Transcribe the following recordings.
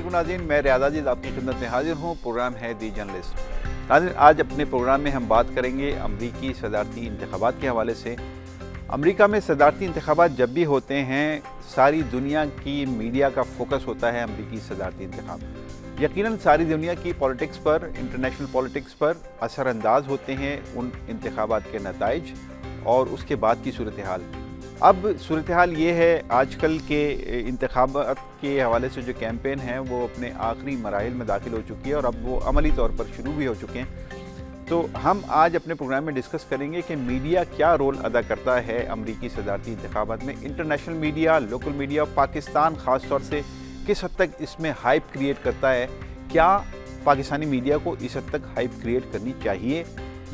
अस्सलामुअलैकुम नाज़रीन, मैं रियाज़ अज़ीज़ आपकी खिदमत में हाजिर हूँ। प्रोग्राम है दी जर्नलिस्ट। नाज़रीन, आज अपने प्रोग्राम में हम बात करेंगे अमरीकी सदारती इंतखाबात के हवाले से। अमरीका में सदारती इंतखाबात जब भी होते हैं, सारी दुनिया की मीडिया का फोकस होता है अमरीकी सदारती इंतखाब। यकीनन सारी दुनिया की पॉलिटिक्स पर, इंटरनेशनल पॉलिटिक्स पर असरअंदाज होते हैं उन इंतखाबात के नताइज और उसके बाद की सूरत हाल। अब सूरत हाल ये है, आजकल के इंतखाबात के हवाले से जो कैंपेन है वो अपने आखिरी मराहिल में दाखिल हो चुकी है और अब वो अमली तौर पर शुरू भी हो चुके हैं। तो हम आज अपने प्रोग्राम में डिस्कस करेंगे कि मीडिया क्या रोल अदा करता है अमरीकी सदारती इंतखाबात में। International media, local media, Pakistan ख़ास तौर से किस हद तक इसमें हाइप क्रिएट करता है। क्या पाकिस्तानी मीडिया को इस हद तक हाइप क्रिएट करनी चाहिए,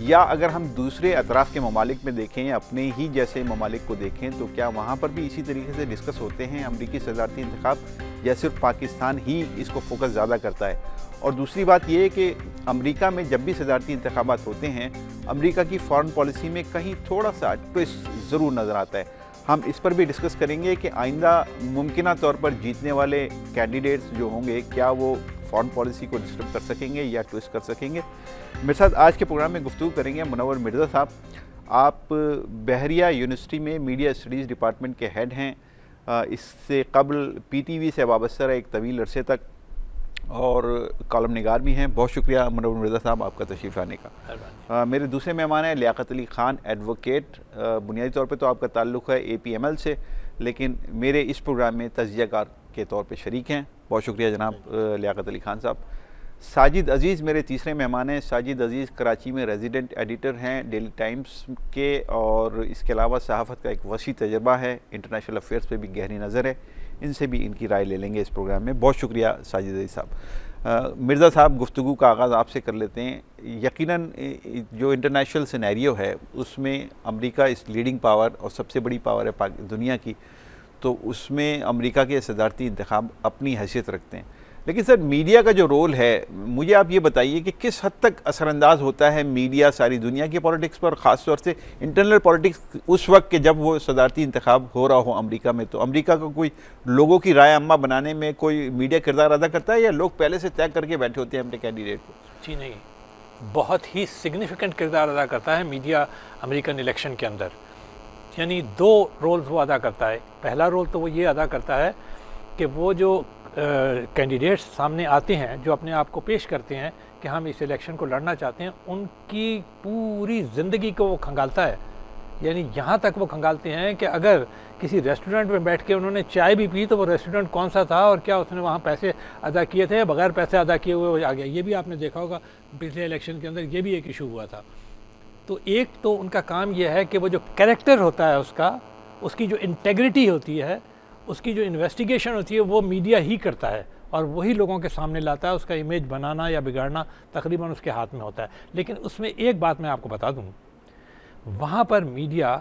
या अगर हम दूसरे अतराफ़ के ममालिक में देखें, अपने ही जैसे ममालिक को देखें, तो क्या वहाँ पर भी इसी तरीके से डिस्कस होते हैं अमरीकी सदारती इंतखाब, या सिर्फ पाकिस्तान ही इसको फोकस ज़्यादा करता है। और दूसरी बात यह है कि अमरीका में जब भी सदारती इंतखाबात होते हैं, अमरीका की फ़ॉरेन पॉलिसी में कहीं थोड़ा सा ट्विस्ट ज़रूर नज़र आता है। हम इस पर भी डिस्कस करेंगे कि आइंदा मुमकिन तौर पर जीतने वाले कैंडिडेट्स जो होंगे, क्या वो फॉरेन पॉलिसी को डिस्टर्ब कर सकेंगे या ट्विस्ट कर सकेंगे। मेरे साथ आज के प्रोग्राम में गुफ्तगू करेंगे मुनव्वर मिर्ज़ा साहब। आप बहरिया यूनिवर्सिटी में मीडिया स्टडीज़ डिपार्टमेंट के हेड हैं। इससे कबल PTV से वाबस्ता एक तवील अरसे तक, और कॉलम निगार भी हैं। बहुत शुक्रिया मुनव्वर मिर्ज़ा साहब आपका तशरीफ़ आने का। मेरे दूसरे मेहमान हैं लियाकत अली ख़ान, एडवोकेट। बुनियादी तौर पे तो आपका ताल्लुक़ है APML से, लेकिन मेरे इस प्रोग्राम में तज़कियाकार के तौर पे शरीक हैं। बहुत शुक्रिया जनाब लियाकत अली ख़ान साहब। साजिद अज़ीज़ मेरे तीसरे मेहमान हैं। साजिद अज़ीज़ कराची में रेजिडेंट एडिटर हैं डेली टाइम्स के, और इसके अलावा सहाफ़त का एक वसी तजर्बा है, इंटरनेशनल अफेयर्स पे भी गहरी नज़र है। इनसे भी इनकी राय ले लेंगे इस प्रोग्राम में। बहुत शुक्रिया साजिद अज़ीज़ साहब। मिर्ज़ा साहब, गुफ्तगू का आगाज़ आपसे कर लेते हैं। यकीनन जो इंटरनेशनल सिनेरियो है उसमें अमरीका इस लीडिंग पावर और सबसे बड़ी पावर है दुनिया की, तो उसमें अमरीका के सदारती इंतखाब अपनी हैसियत रखते हैं। लेकिन सर, मीडिया का जो रोल है, मुझे आप ये बताइए कि किस हद तक असरअंदाज होता है मीडिया सारी दुनिया की पॉलिटिक्स पर, ख़ास तौर से इंटरनल पॉलिटिक्स उस वक्त के जब वो सदारती इंतखाब हो रहा हो अमरीका में। तो अमरीका का कोई लोगों की राय अम्मा बनाने में कोई मीडिया किरदार अदा करता है, या लोग पहले से तय करके बैठे होते हैं अपने कैंडिडेट को? जी नहीं, बहुत ही सिग्निफिकेंट किरदार अदा करता है मीडिया अमेरिकन इलेक्शन के अंदर। यानी दो रोल्स वो अदा करता है। पहला रोल तो वो ये अदा करता है कि वो जो कैंडिडेट्स सामने आते हैं, जो अपने आप को पेश करते हैं कि हम इस इलेक्शन को लड़ना चाहते हैं, उनकी पूरी ज़िंदगी को वो खंगालता है। यानी यहाँ तक वो खंगालते हैं कि अगर किसी रेस्टोरेंट में बैठ के उन्होंने चाय भी पी तो वो रेस्टोरेंट कौन सा था और क्या उसने वहाँ पैसे अदा किए थे, बगैर पैसे अदा किए हुए वो आ गया। ये भी आपने देखा होगा पिछले इलेक्शन के अंदर, ये भी एक इशू हुआ था। तो एक तो उनका काम यह है कि वो जो कैरेक्टर होता है उसका, उसकी जो इंटेग्रिटी होती है, उसकी जो इन्वेस्टिगेशन होती है, वो मीडिया ही करता है और वही लोगों के सामने लाता है। उसका इमेज बनाना या बिगाड़ना तकरीबन उसके हाथ में होता है। लेकिन उसमें एक बात मैं आपको बता दूं, वहाँ पर मीडिया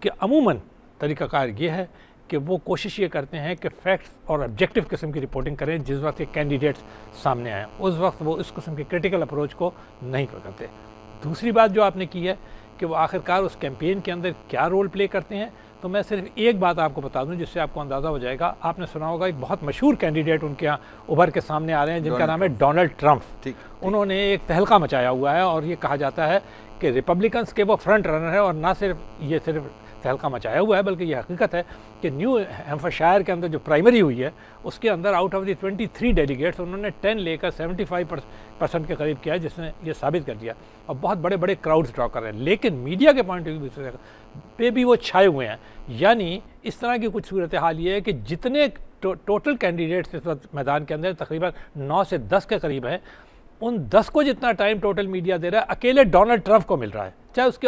के अमूमन तरीक़ाकार ये है कि वो कोशिश ये करते हैं कि फैक्ट्स और ऑब्जेक्टिव किस्म की रिपोर्टिंग करें। जिस वक्त के कैंडिडेट्स सामने आए उस वक्त वो इस किस्म के क्रिटिकल अप्रोच को नहीं करते। दूसरी बात जो आपने की है कि वो आखिरकार उस कैंपेन के अंदर क्या रोल प्ले करते हैं, तो मैं सिर्फ एक बात आपको बता दूं जिससे आपको अंदाज़ा हो जाएगा। आपने सुना होगा एक बहुत मशहूर कैंडिडेट उनके यहाँ उभर के सामने आ रहे हैं, जिनका नाम है डोनाल्ड ट्रंप। उन्होंने एक तहलका मचाया हुआ है और ये कहा जाता है कि रिपब्लिकन्स के वो फ्रंट रनर है। और ना सिर्फ तहलका मचाया हुआ है, बल्कि ये हकीकत है कि न्यू हैम्पशायर के अंदर जो प्राइमरी हुई है उसके अंदर आउट ऑफ द 23 डेलीगेट्स उन्होंने 10 लेकर 75% के करीब किया है, जिसने ये साबित कर दिया। और बहुत बड़े बड़े क्राउड्स ड्रॉ कर रहे हैं। लेकिन मीडिया के पॉइंट ऑफ व्यू से पे भी वो छाए हुए हैं। यानी इस तरह की कुछ सूरत हाल ये है कि जितने टोटल कैंडिडेट्स इस वक्त मैदान के अंदर तकरीबन 9 से 10 के करीब हैं, उन 10 को जितना टाइम टोटल मीडिया दे रहा है अकेले डोनाल्ड ट्रंप को मिल रहा है। चाहे उसके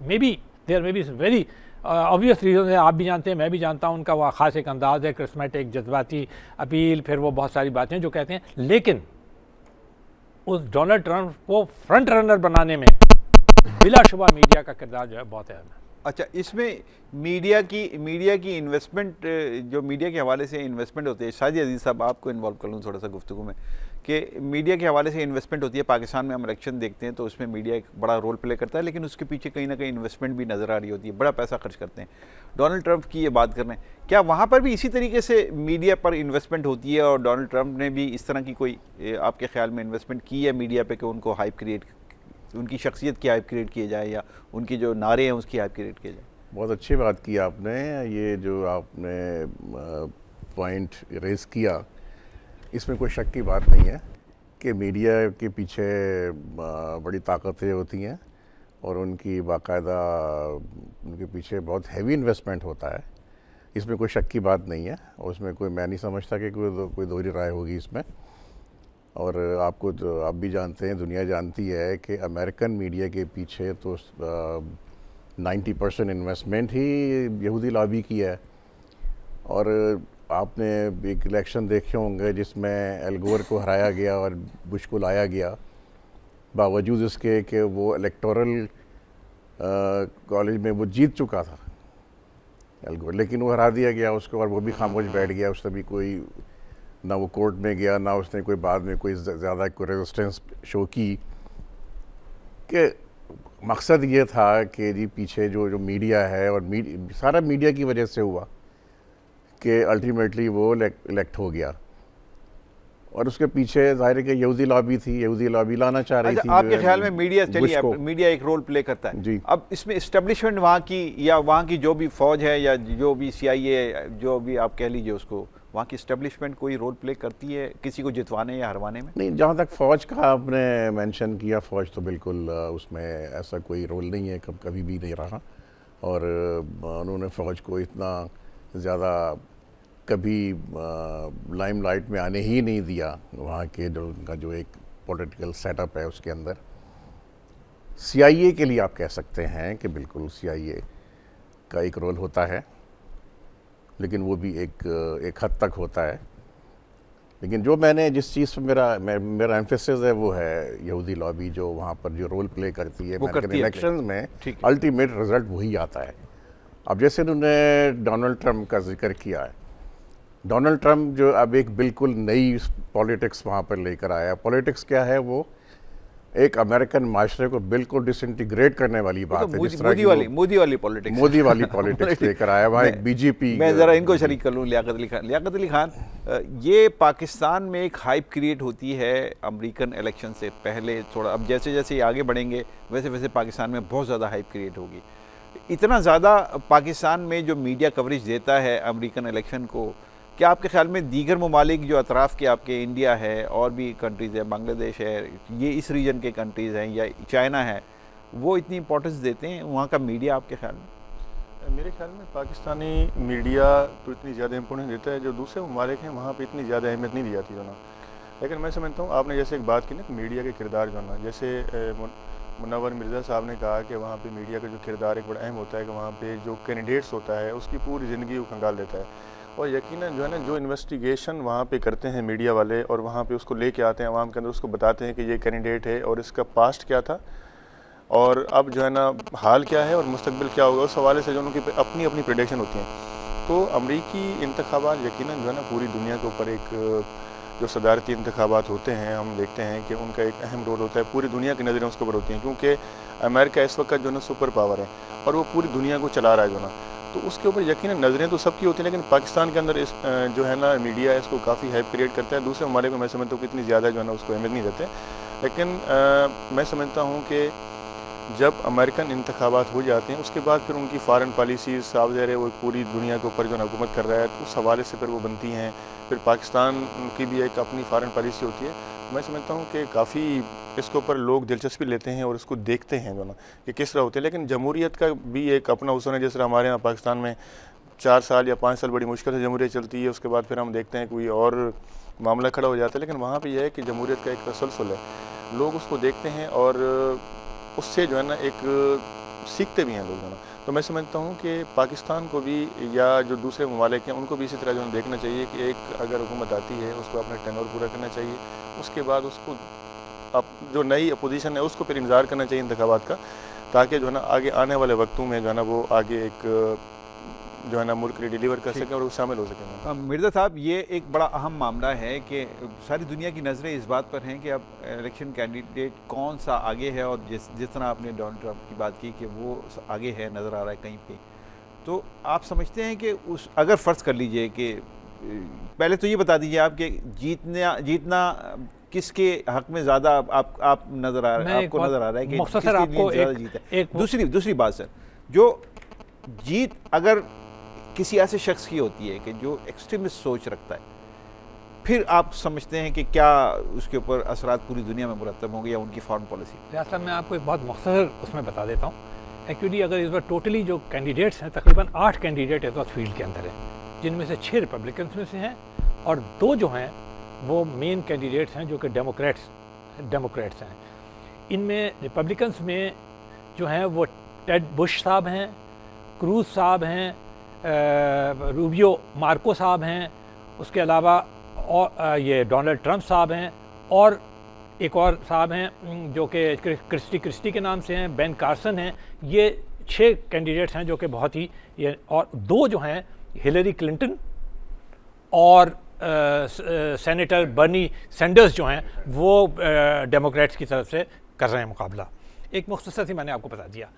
may be very obvious reason है, आप भी जानते हैं, मैं भी जानता हूँ। उनका वह ख़ास एक अंदाज़ है, क्रिस्मेटिक, जज्बाती अपील, फिर वो बहुत सारी बातें जो कहते हैं। लेकिन उस डोनाल्ड ट्रंप को फ्रंट रनर बनाने में बिलाशुबा मीडिया का किरदार जो है बहुत अहम है। अच्छा, इसमें मीडिया की इन्वेस्टमेंट, जो मीडिया के हवाले से इन्वेस्टमेंट होती है, शायद अजीज़ साहब आपको इन्वॉल्व कर लूँ थोड़ा सा गुफ्तगू में, कि मीडिया के हवाले से इन्वेस्टमेंट होती है। पाकिस्तान में हम इलेक्शन देखते हैं तो उसमें मीडिया एक बड़ा रोल प्ले करता है, लेकिन उसके पीछे कहीं ना कहीं इन्वेस्टमेंट भी नज़र आ रही होती है, बड़ा पैसा खर्च करते हैं। डोनाल्ड ट्रंप की ये बात कर रहे हैं, क्या वहाँ पर भी इसी तरीके से मीडिया पर इन्वेस्टमेंट होती है और डोनाल्ड ट्रंप ने भी इस तरह की कोई आपके ख्याल में इन्वेस्टमेंट की है मीडिया पे कि उनको हाइप क्रिएट, उनकी शख्सियत की हाइप क्रिएट किए जाए या उनकी जो नारे हैं उसकी हाइप क्रिएट किए जाए? बहुत अच्छी बात की आपने। ये जो आपने पॉइंट रेज़ किया, इसमें कोई शक की बात नहीं है कि मीडिया के पीछे बड़ी ताकतें होती हैं और उनकी बाकायदा उनके पीछे बहुत हैवी इन्वेस्टमेंट होता है। इसमें कोई शक की बात नहीं है और उसमें कोई, मैं नहीं समझता कि कोई दोहरी राय होगी इसमें। और आपको तो आप भी जानते हैं, दुनिया जानती है कि अमेरिकन मीडिया के पीछे तो 90% इन्वेस्टमेंट ही यहूदी लॉबी की है। और आपने एक इलेक्शन देखे होंगे जिसमें एल गोर को हराया गया और बुश को लाया गया, बावजूद इसके कि वो इलेक्टोरल कॉलेज में वो जीत चुका था एल गोर, लेकिन वो हरा दिया गया उसको और वो भी खामोश बैठ गया। उसने भी कोई, ना वो कोर्ट में गया, ना उसने कोई बाद में कोई ज़्यादा कोई रेजिस्टेंस शो की। कि मकसद ये था कि जी पीछे जो मीडिया है, और सारा मीडिया की वजह से हुआ कि अल्टीमेटली वो इलेक्ट हो गया। और उसके पीछे ज़ाहिर है कि यहूदी लॉबी थी, यहूदी लॉबी लाना चाह रही थी। आपके ख्याल में मीडिया, चलिए मीडिया एक रोल प्ले करता है जी। अब इसमें इस्टेब्लिशमेंट वहाँ की, या वहाँ की जो भी फौज है या जो भी CIA, जो भी आप कह लीजिए उसको, वहाँ की इस्टेब्लिशमेंट कोई रोल प्ले करती है किसी को जितवाने या हरवाने में? नहीं, जहाँ तक फ़ौज का आपने मेंशन किया, फ़ौज तो बिल्कुल उसमें ऐसा कोई रोल नहीं है, कभी भी नहीं रहा। और उन्होंने फ़ौज को इतना ज़्यादा कभी लाइमलाइट में आने ही नहीं दिया। वहाँ के जो उनका जो एक पॉलिटिकल सेटअप है उसके अंदर CIA के लिए आप कह सकते हैं कि बिल्कुल CIA का एक रोल होता है, लेकिन वो भी एक हद तक होता है। लेकिन जो मैंने जिस चीज़ पर मेरा एम्फेसिस है वो है यहूदी लॉबी, जो वहाँ पर जो रोल प्ले करती है इलेक्शंस में, अल्टीमेट रिजल्ट वही आता है। अब जैसे उन्होंने डोनाल्ड ट्रंप का जिक्र किया है, डोनाल्ड ट्रंप जो अब एक बिल्कुल नई पॉलिटिक्स वहाँ पर लेकर आया। पॉलिटिक्स क्या है? वो एक अमेरिकन माशरे को बिल्कुल डिसइंटीग्रेट करने वाली बात है। मोदी वाली पॉलिटिक्स लेकर आया। वहाँ एक बीजेपी, मैं ज़रा इनको शरीक कर लूँ, लियाकत अली खान, ये पाकिस्तान में एक हाइप क्रिएट होती है अमेरिकन इलेक्शन से पहले थोड़ा, अब जैसे जैसे ये आगे बढ़ेंगे वैसे वैसे पाकिस्तान में बहुत ज़्यादा हाइप क्रिएट होगी। इतना ज़्यादा पाकिस्तान में जो मीडिया कवरेज देता है अमेरिकन इलेक्शन को, क्या आपके ख्याल में दीगर ममालिक जो अतराफ़ के, आपके इंडिया है और भी कंट्रीज़ है, बांग्लादेश है, ये इस रीजन के कंट्रीज़ हैं या चाइना है, वो इतनी इंपॉर्टेंस देते हैं वहाँ का मीडिया आपके ख्याल में? मेरे ख्याल में पाकिस्तानी मीडिया तो इतनी ज़्यादा इंपॉर्टेंस देता है, जो दूसरे ममालिक हैं वहाँ पे इतनी ज़्यादा अहमियत नहीं दी जाती जो ना। लेकिन मैं समझता हूँ, आपने जैसे एक बात की ना मीडिया के किरदार जो ना, जैसे मुनव्वर मिर्ज़ा साहब ने कहा कि वहाँ पे मीडिया का जो किरदार एक बड़ा अहम होता है, कि वहाँ पे जो कैंडिडेट्स होता है उसकी पूरी ज़िंदगी वो खंगाल देता है। और यकीनन जो है ना, जो इन्वेस्टिगेशन वहाँ पे करते हैं मीडिया वाले और वहाँ पे उसको लेके आते हैं आवाम के अंदर, उसको बताते हैं कि ये कैंडिडेट है और इसका पास्ट क्या था और अब जो है ना हाल क्या है और मुस्तकबिल क्या होगा, उस हवाले से जो उनकी अपनी अपनी प्रेडिक्शन होती हैं। तो अमरीकी इंतखाबात यकीनन जो है ना पूरी दुनिया के ऊपर एक जो सदारती इंतखाबात होते हैं, हम देखते हैं कि उनका एक अहम रोल होता है। पूरी दुनिया की नज़रें उसके ऊपर होती हैं, क्योंकि अमेरिका इस वक्त जो है ना सुपर पावर है और वो पूरी दुनिया को चला रहा है जो ना, तो उसके ऊपर यकीनन नज़रें तो सबकी होती हैं। लेकिन पाकिस्तान के अंदर इस जो है ना मीडिया है इसको काफ़ी हाइप क्रिएट करता है। दूसरे हमारे को मैं समझता हूँ कि इतनी ज़्यादा जो है ना उसको अहमियत नहीं देते। लेकिन मैं समझता हूँ कि जब अमेरिकन इंतखाबात हो जाते हैं उसके बाद फिर उनकी फ़ॉरेन पॉलिसीज़ साफ ज़ाहिर है वो पूरी दुनिया के ऊपर जो है हुकूमत कर रहा है, तो उस हवाले से फिर वो बनती हैं। फिर पाकिस्तान की भी एक अपनी फ़ॉरेन पॉलिसी होती है। मैं समझता हूँ कि काफ़ी इसके ऊपर लोग दिलचस्पी लेते हैं और इसको देखते हैं जो ना कि किस तरह होते हैं। लेकिन जमहूरियत का भी एक अपना उसूल है। जिस तरह हमारे यहाँ पाकिस्तान में 4 साल या 5 साल बड़ी मुश्किल से जमहूरियत चलती है, उसके बाद फिर हम देखते हैं कोई और मामला खड़ा हो जाता है। लेकिन वहाँ पे यह है कि जमहूरियत का एक तसलसल है, लोग उसको देखते हैं और उससे जो है ना एक सीखते भी हैं लोग जो ना। तो मैं समझता हूँ कि पाकिस्तान को भी या जो दूसरे ममालिक हैं उनको भी इसी तरह जो है देखना चाहिए कि एक अगर हुकूमत आती है उसको अपना टेन्योर पूरा करना चाहिए, उसके बाद उसको अब जो नई अपोजिशन है उसको फिर इंतज़ार करना चाहिए इंतखाबात का। ताकि जो है ना आगे आने वाले वक्तों में जो है ना वो आगे एक जो है ना मुल्क के लिए डिलीवर कर सकें और वो शामिल हो सकें। मिर्ज़ा साहब, ये एक बड़ा अहम मामला है कि सारी दुनिया की नज़रें इस बात पर हैं कि अब इलेक्शन कैंडिडेट कौन सा आगे है, और जिस तरह आपने डोनाल्ड ट्रंप की बात की कि वो आगे है, नज़र आ रहा है कहीं पे, तो आप समझते हैं कि उस अगर फ़र्ज़ कर लीजिए कि पहले तो ये बता दीजिए आप कि जीतना किसके हक में ज़्यादा आप नज़र आ रहा है, आपको नज़र आ रहा है कि मुख्तसर आपको ज़्यादा जीत है। दूसरी बात सर, जो जीत अगर किसी ऐसे शख्स की होती है कि जो एक्सट्रीमिस्ट सोच रखता है, फिर आप समझते हैं कि क्या उसके ऊपर असरात पूरी दुनिया में मुरतब होंगे या उनकी फॉरेन पॉलिसी? रियाज साहब, मैं आपको एक बहुत मुख्तसर उसमें बता देता हूँ। एक्चुअली अगर इस बार टोटली जो कैंडिडेट्स हैं, तकरीबन 8 कैंडिडेट इस वक्त फील्ड के अंदर हैं, जिनमें से 6 रिपब्लिकन्स में से हैं और 2 जो हैं वो मेन कैंडिडेट्स हैं जो कि डेमोक्रेट्स हैं। इनमें रिपब्लिकन्स में जो हैं वो टेड बुश साहब हैं, क्रूज साहब हैं, रूबियो मार्को साहब हैं, उसके अलावा और ये डोनाल्ड ट्रंप साहब हैं, और एक और साहब हैं जो कि क्रिस्टी के नाम से हैं, बेन कार्सन हैं। ये 6 कैंडिडेट्स हैं जो कि बहुत ही ये, और 2 जो हैं हिलरी क्लिंटन और सेनेटर बर्नी सैंडर्स जो हैं वो डेमोक्रेट्स की तरफ से कर रहे हैं मुकाबला। एक मुख्तसर सी मैंने आपको बता दिया।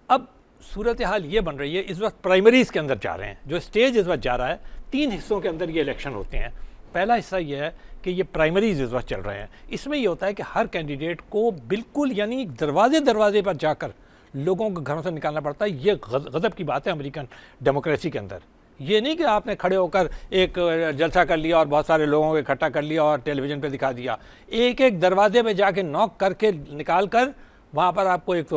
अब सूरत हाल ये बन रही है, इस वक्त प्राइमरीज़ के अंदर जा रहे हैं, जो स्टेज इस वक्त जा रहा है। 3 हिस्सों के अंदर ये इलेक्शन होते हैं। पहला हिस्सा ये है कि ये प्राइमरीज इस वक्त चल रहे हैं। इसमें ये होता है कि हर कैंडिडेट को बिल्कुल यानी दरवाजे पर जाकर लोगों को घरों से निकालना पड़ता है। ये गज़ब की बात है अमेरिकन डेमोक्रेसी के अंदर। ये नहीं कि आपने खड़े होकर एक जलसा कर लिया और बहुत सारे लोगों को इकट्ठा कर लिया और टेलीविज़न पे दिखा दिया। एक एक दरवाजे पे जाके नॉक करके निकाल कर वहाँ पर आपको एक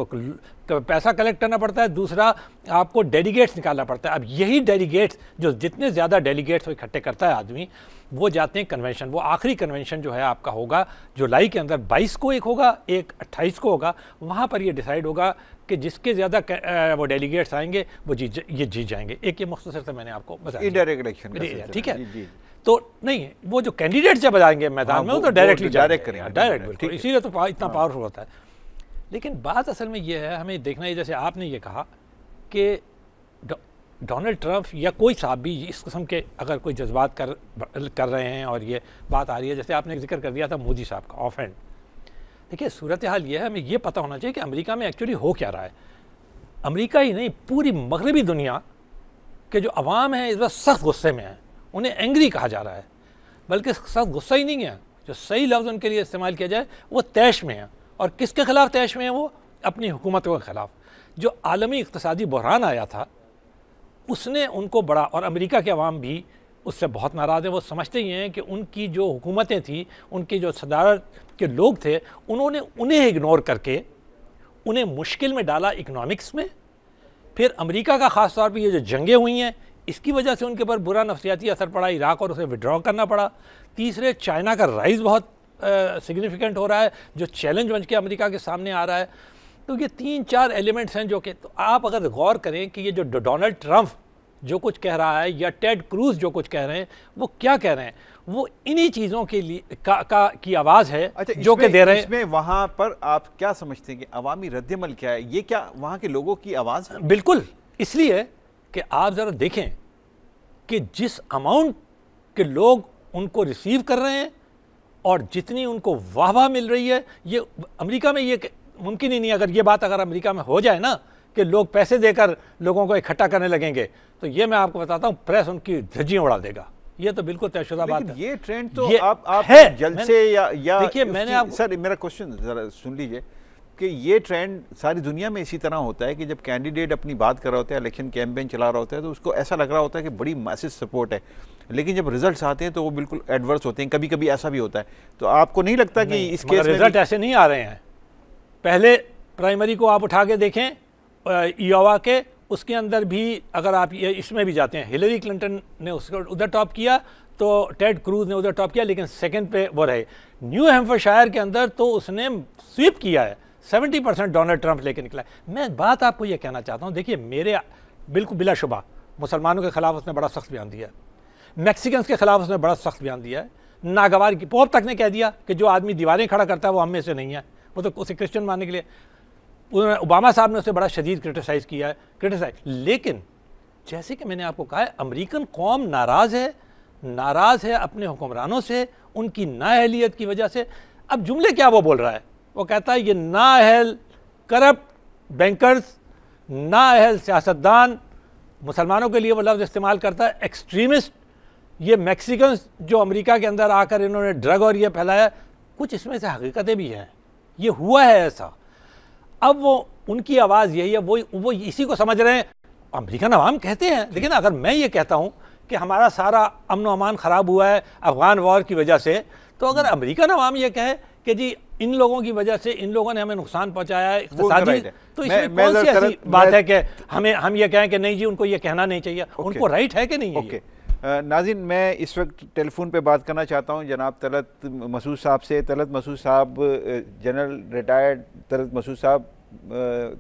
तो पैसा कलेक्ट करना पड़ता है, दूसरा आपको डेलीगेट्स निकालना पड़ता है। अब यही डेलीगेट्स, जो जितने ज़्यादा डेलीगेट्स वो इकट्ठे करता है आदमी, वो जाते हैं कन्वेंशन। वो आखिरी कन्वेंशन जो है आपका होगा जुलाई के अंदर, 22 को एक होगा, एक 28 को होगा। वहाँ पर ये डिसाइड होगा कि जिसके ज़्यादा वो डेलीगेट्स आएंगे वो जीत जाएंगे। एक ये मुख्तसर से मैंने आपको बताया इनडायरेक्ट इलेक्शन, ठीक है। तो नहीं, वो जो कैंडिडेट जब आएंगे मैदान में वो तो डायरेक्ट करेंगे, डायरेक्ट, बिल्कुल, इसीलिए तो इतना पावरफुल होता है। लेकिन बात असल में ये है, हमें देखना है, जैसे आपने ये कहा कि डोनाल्ड ट्रंप या कोई साहब भी इस किस्म के अगर कोई जज्बात कर रहे हैं और ये बात आ रही है, जैसे आपने जिक्र कर दिया था मोदी साहब का ऑफ हैंड। देखिए सूरत हाल ये है, हमें ये पता होना चाहिए कि अमेरिका में एक्चुअली हो क्या रहा है। अमेरिका ही नहीं, पूरी मगरबी दुनिया के जो अवाम है इस वक्त सख्त गुस्से में है, उन्हें एंग्री कहा जा रहा है। बल्कि सख्त गुस्सा ही नहीं है, जो सही लफ्ज़ उनके लिए इस्तेमाल किया जाए वो तैश में है। और किसके ख़िलाफ़ तैश में है? वो अपनी हुकूमतों के ख़िलाफ़। जो आलमी इक़्तिसादी बहरान आया था उसने उनको बड़ा, और अमेरिका के अवाम भी उससे बहुत नाराज़ है। वो समझते ही हैं कि उनकी जो हुकूमतें थी, उनकी जो सदारत के लोग थे, उन्होंने उन्हें इग्नोर करके उन्हें मुश्किल में डाला इकनॉमिक्स में। फिर अमेरिका का ख़ास तौर पर ये जो जंगें हुई हैं इसकी वजह से उनके ऊपर बुरा नफ्सियाती असर पड़ा, इराक़ और उसे विड्रॉ करना पड़ा। तीसरे, चाइना का राइज़ बहुत सिग्निफिकेंट हो रहा है, जो चैलेंज बन के अमेरिका के सामने आ रहा है। तो ये 3-4 एलिमेंट्स हैं जो कि, तो आप अगर गौर करें कि ये जो डोनाल्ड ट्रंप जो कुछ कह रहा है या टेड क्रूज जो कुछ कह रहे हैं, वो क्या कह रहे हैं, वो इन्हीं चीज़ों के लिए की आवाज़ है। अच्छा, जो कि दे रहे हैं। इसमें वहाँ पर आप क्या समझते हैं कि अवामी रद्दमल क्या है? ये क्या वहाँ के लोगों की आवाज़ है? बिल्कुल, इसलिए कि आप ज़रा देखें कि जिस अमाउंट के लोग उनको रिसीव कर रहे हैं और जितनी उनको वाह मिल रही है, ये अमेरिका में ये मुमकिन ही नहीं। अगर ये बात अगर अमेरिका में हो जाए ना कि लोग पैसे देकर लोगों को इकट्ठा करने लगेंगे, तो ये मैं आपको बताता हूँ प्रेस उनकी धज्जियाँ उड़ा देगा। ये तो बिल्कुल तयशुदा बात है। ये ट्रेंड तो आप है जल्द से या देखिए, मैंने आप सर मेरा क्वेश्चन ज़रा सुन लीजिए कि ये ट्रेंड सारी दुनिया में इसी तरह होता है कि जब कैंडिडेट अपनी बात कर रहा होता है, इलेक्शन कैंपेन चला रहा होता है, तो उसको ऐसा लग रहा होता है कि बड़ी मैसिव सपोर्ट है, लेकिन जब रिजल्ट्स आते हैं तो वो बिल्कुल एडवर्स होते हैं। कभी कभी ऐसा भी होता है। तो आपको नहीं लगता कि इस केस में रिजल्ट ऐसे नहीं आ रहे हैं? पहले प्राइमरी को आप उठा के देखें, इयोवा के, उसके अंदर भी अगर आप इसमें भी जाते हैं, हिलरी क्लिंटन ने उसको उधर टॉप किया, तो टेड क्रूज ने उधर टॉप किया, लेकिन सेकंड पे वो रहे। न्यू हैम्पशायर के अंदर तो उसने स्वीप किया है, 70% डोनाल्ड ट्रंप लेके निकला है। मैं बात आपको ये कहना चाहता हूँ, देखिए मेरे बिल्कुल बिलाशुबा मुसलमानों के खिलाफ उसने बड़ा सख्त बयान दिया है, मैक्सिकन्स के खिलाफ उसने बड़ा सख्त बयान दिया है, नागवार की पोप तक ने कह दिया कि जो आदमी दीवारें खड़ा करता है वो हम में से नहीं है, वो तो उसे क्रिश्चियन मानने के लिए। ओबामा साहब ने उसे बड़ा शदीद क्रिटिसाइज। लेकिन जैसे कि मैंने आपको कहा है, अमेरिकन कौम नाराज़ है अपने हुक्मरानों से, उनकी नाअहलियत की वजह से। अब जुमले क्या वो बोल रहा है, वो कहता है ये नाअहल करप्ट बैंकर्स, नाअहल सियासतदान, मुसलमानों के लिए वो लफ्ज़ इस्तेमाल करता है एक्सट्रीमिस्ट, ये मैक्सिकन्स जो अमेरिका के अंदर आकर इन्होंने ड्रग और ये फैलाया। कुछ इसमें से हकीकतें भी हैं, ये हुआ है ऐसा। अब वो उनकी आवाज़ यही है, वो इसी को समझ रहे हैं। अमेरिकन अवाम कहते हैं, लेकिन अगर मैं ये कहता हूँ कि हमारा सारा अमन व अमान ख़राब हुआ है अफ़गान वॉर की वजह से, तो अगर अमेरिकन अवाम ये कहे कि जी इन लोगों की वजह से इन लोगों ने हमें नुकसान पहुंचाया है इक़्तिसादी, तो इसमें कौन सी ऐसी बात है कि हम ये कहें कि नहीं जी उनको ये कहना नहीं चाहिए? उनको राइट है कि नहीं है? नाज़रीन, मैं इस वक्त टेलीफोन पे बात करना चाहता हूँ जनाब तलत मसूद साहब से। तलत मसूद साहब, जनरल रिटायर्ड तलत मसूद साहब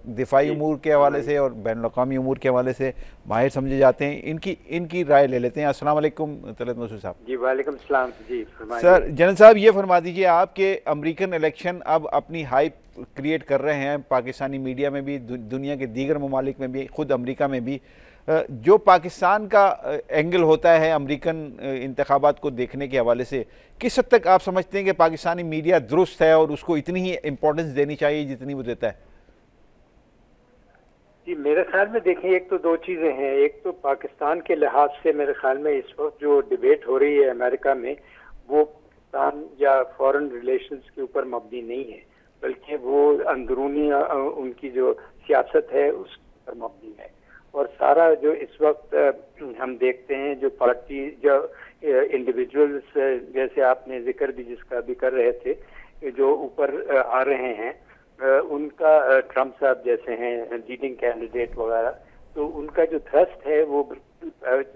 दिफाई उमूर के हवाले से और बैनुल-अक़वामी उमूर के हवाले से माहिर समझे जाते हैं। इनकी राय ले लेते हैं। अस्सलाम वालेकुम तलत मसूद साहब। जी वालेकुम सलाम। जी सर, जनरल साहब ये फरमा दीजिए, आपके अमेरिकन इलेक्शन अब अपनी हाइप क्रिएट कर रहे हैं पाकिस्तानी मीडिया में भी, दुनिया के दीगर ममालिक में भी, ख़ुद अमेरिका में भी। जो पाकिस्तान का एंगल होता है अमेरिकन इंतखाबात को देखने के हवाले से, किस हद तक आप समझते हैं कि पाकिस्तानी मीडिया दुरुस्त है और उसको इतनी ही इम्पोर्टेंस देनी चाहिए जितनी वो देता है? जी मेरे ख्याल में देखिए, एक तो दो चीज़ें हैं। एक तो पाकिस्तान के लिहाज से मेरे ख्याल में इस वक्त जो डिबेट हो रही है अमेरिका में, वो पाकिस्तान या फॉरेन रिलेशंस के ऊपर मबनी नहीं है, बल्कि वो अंदरूनी उनकी जो सियासत है उस पर मबनी है। और सारा जो इस वक्त हम देखते हैं, जो पार्टी जो इंडिविजुअल्स जैसे आपने जिक्र भी जिसका भी कर रहे थे, जो ऊपर आ रहे हैं, उनका ट्रम्प साहब जैसे हैं लीडिंग कैंडिडेट वगैरह, तो उनका जो थ्रस्ट है वो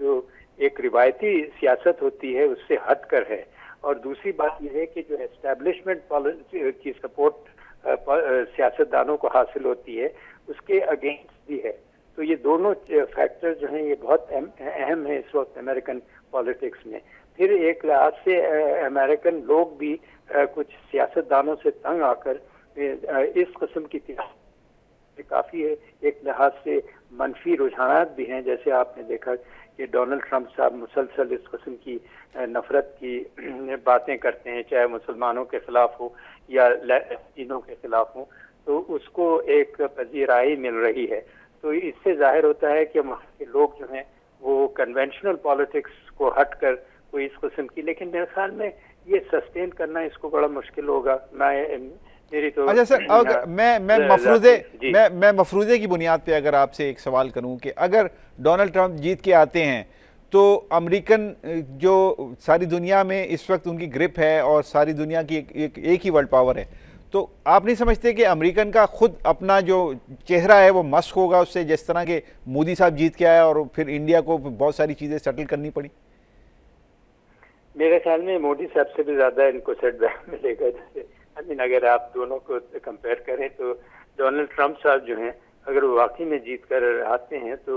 जो एक रिवायती सियासत होती है उससे हटकर है। और दूसरी बात यह है कि जो एस्टैब्लिशमेंट की सपोर्ट सियासतदानों को हासिल होती है उसके अगेंस्ट भी है। तो ये दोनों फैक्टर जो हैं ये बहुत अहम है इस वक्त अमेरिकन पॉलिटिक्स में। फिर एक लिहाज से अमेरिकन लोग भी कुछ सियासतदानों से तंग आकर इस किस्म की काफ़ी है। एक लिहाज से मनफी रुझानात भी हैं, जैसे आपने देखा कि डोनाल्ड ट्रंप साहब मुसलसल इस किस्म की नफरत की बातें करते हैं, चाहे मुसलमानों के खिलाफ हो या लैटिनों के खिलाफ हो, तो उसको एक पजीराई मिल रही है। तो इससे जाहिर होता है कि वहाँ के लोग जो हैं वो कन्वेंशनल पॉलिटिक्स को हटकर कोई इस किस्म की, लेकिन मेरे ख्याल में ये सस्टेन करना इसको बड़ा मुश्किल होगा। तो अच्छा सर, अगर मैं मफरूज़े की बुनियाद पे अगर आपसे एक सवाल करूं कि अगर डोनाल्ड ट्रंप जीत के आते हैं तो अमेरिकन जो सारी दुनिया में इस वक्त उनकी ग्रिप है और सारी दुनिया की एक ही वर्ल्ड पावर है, तो आप नहीं समझते कि अमेरिकन का खुद अपना जो चेहरा है वो मस्क होगा उससे, जिस तरह के मोदी साहब जीत के आया और फिर इंडिया को बहुत सारी चीज़ें सेटल करनी पड़ी? मेरे ख्याल में मोदी साहब से भी ज़्यादा इनको सेटबैक मिलेगा। जैसे अगर आप दोनों को कंपेयर करें तो डोनाल्ड ट्रंप साहब जो हैं अगर वो वाकई में जीत कर आते हैं तो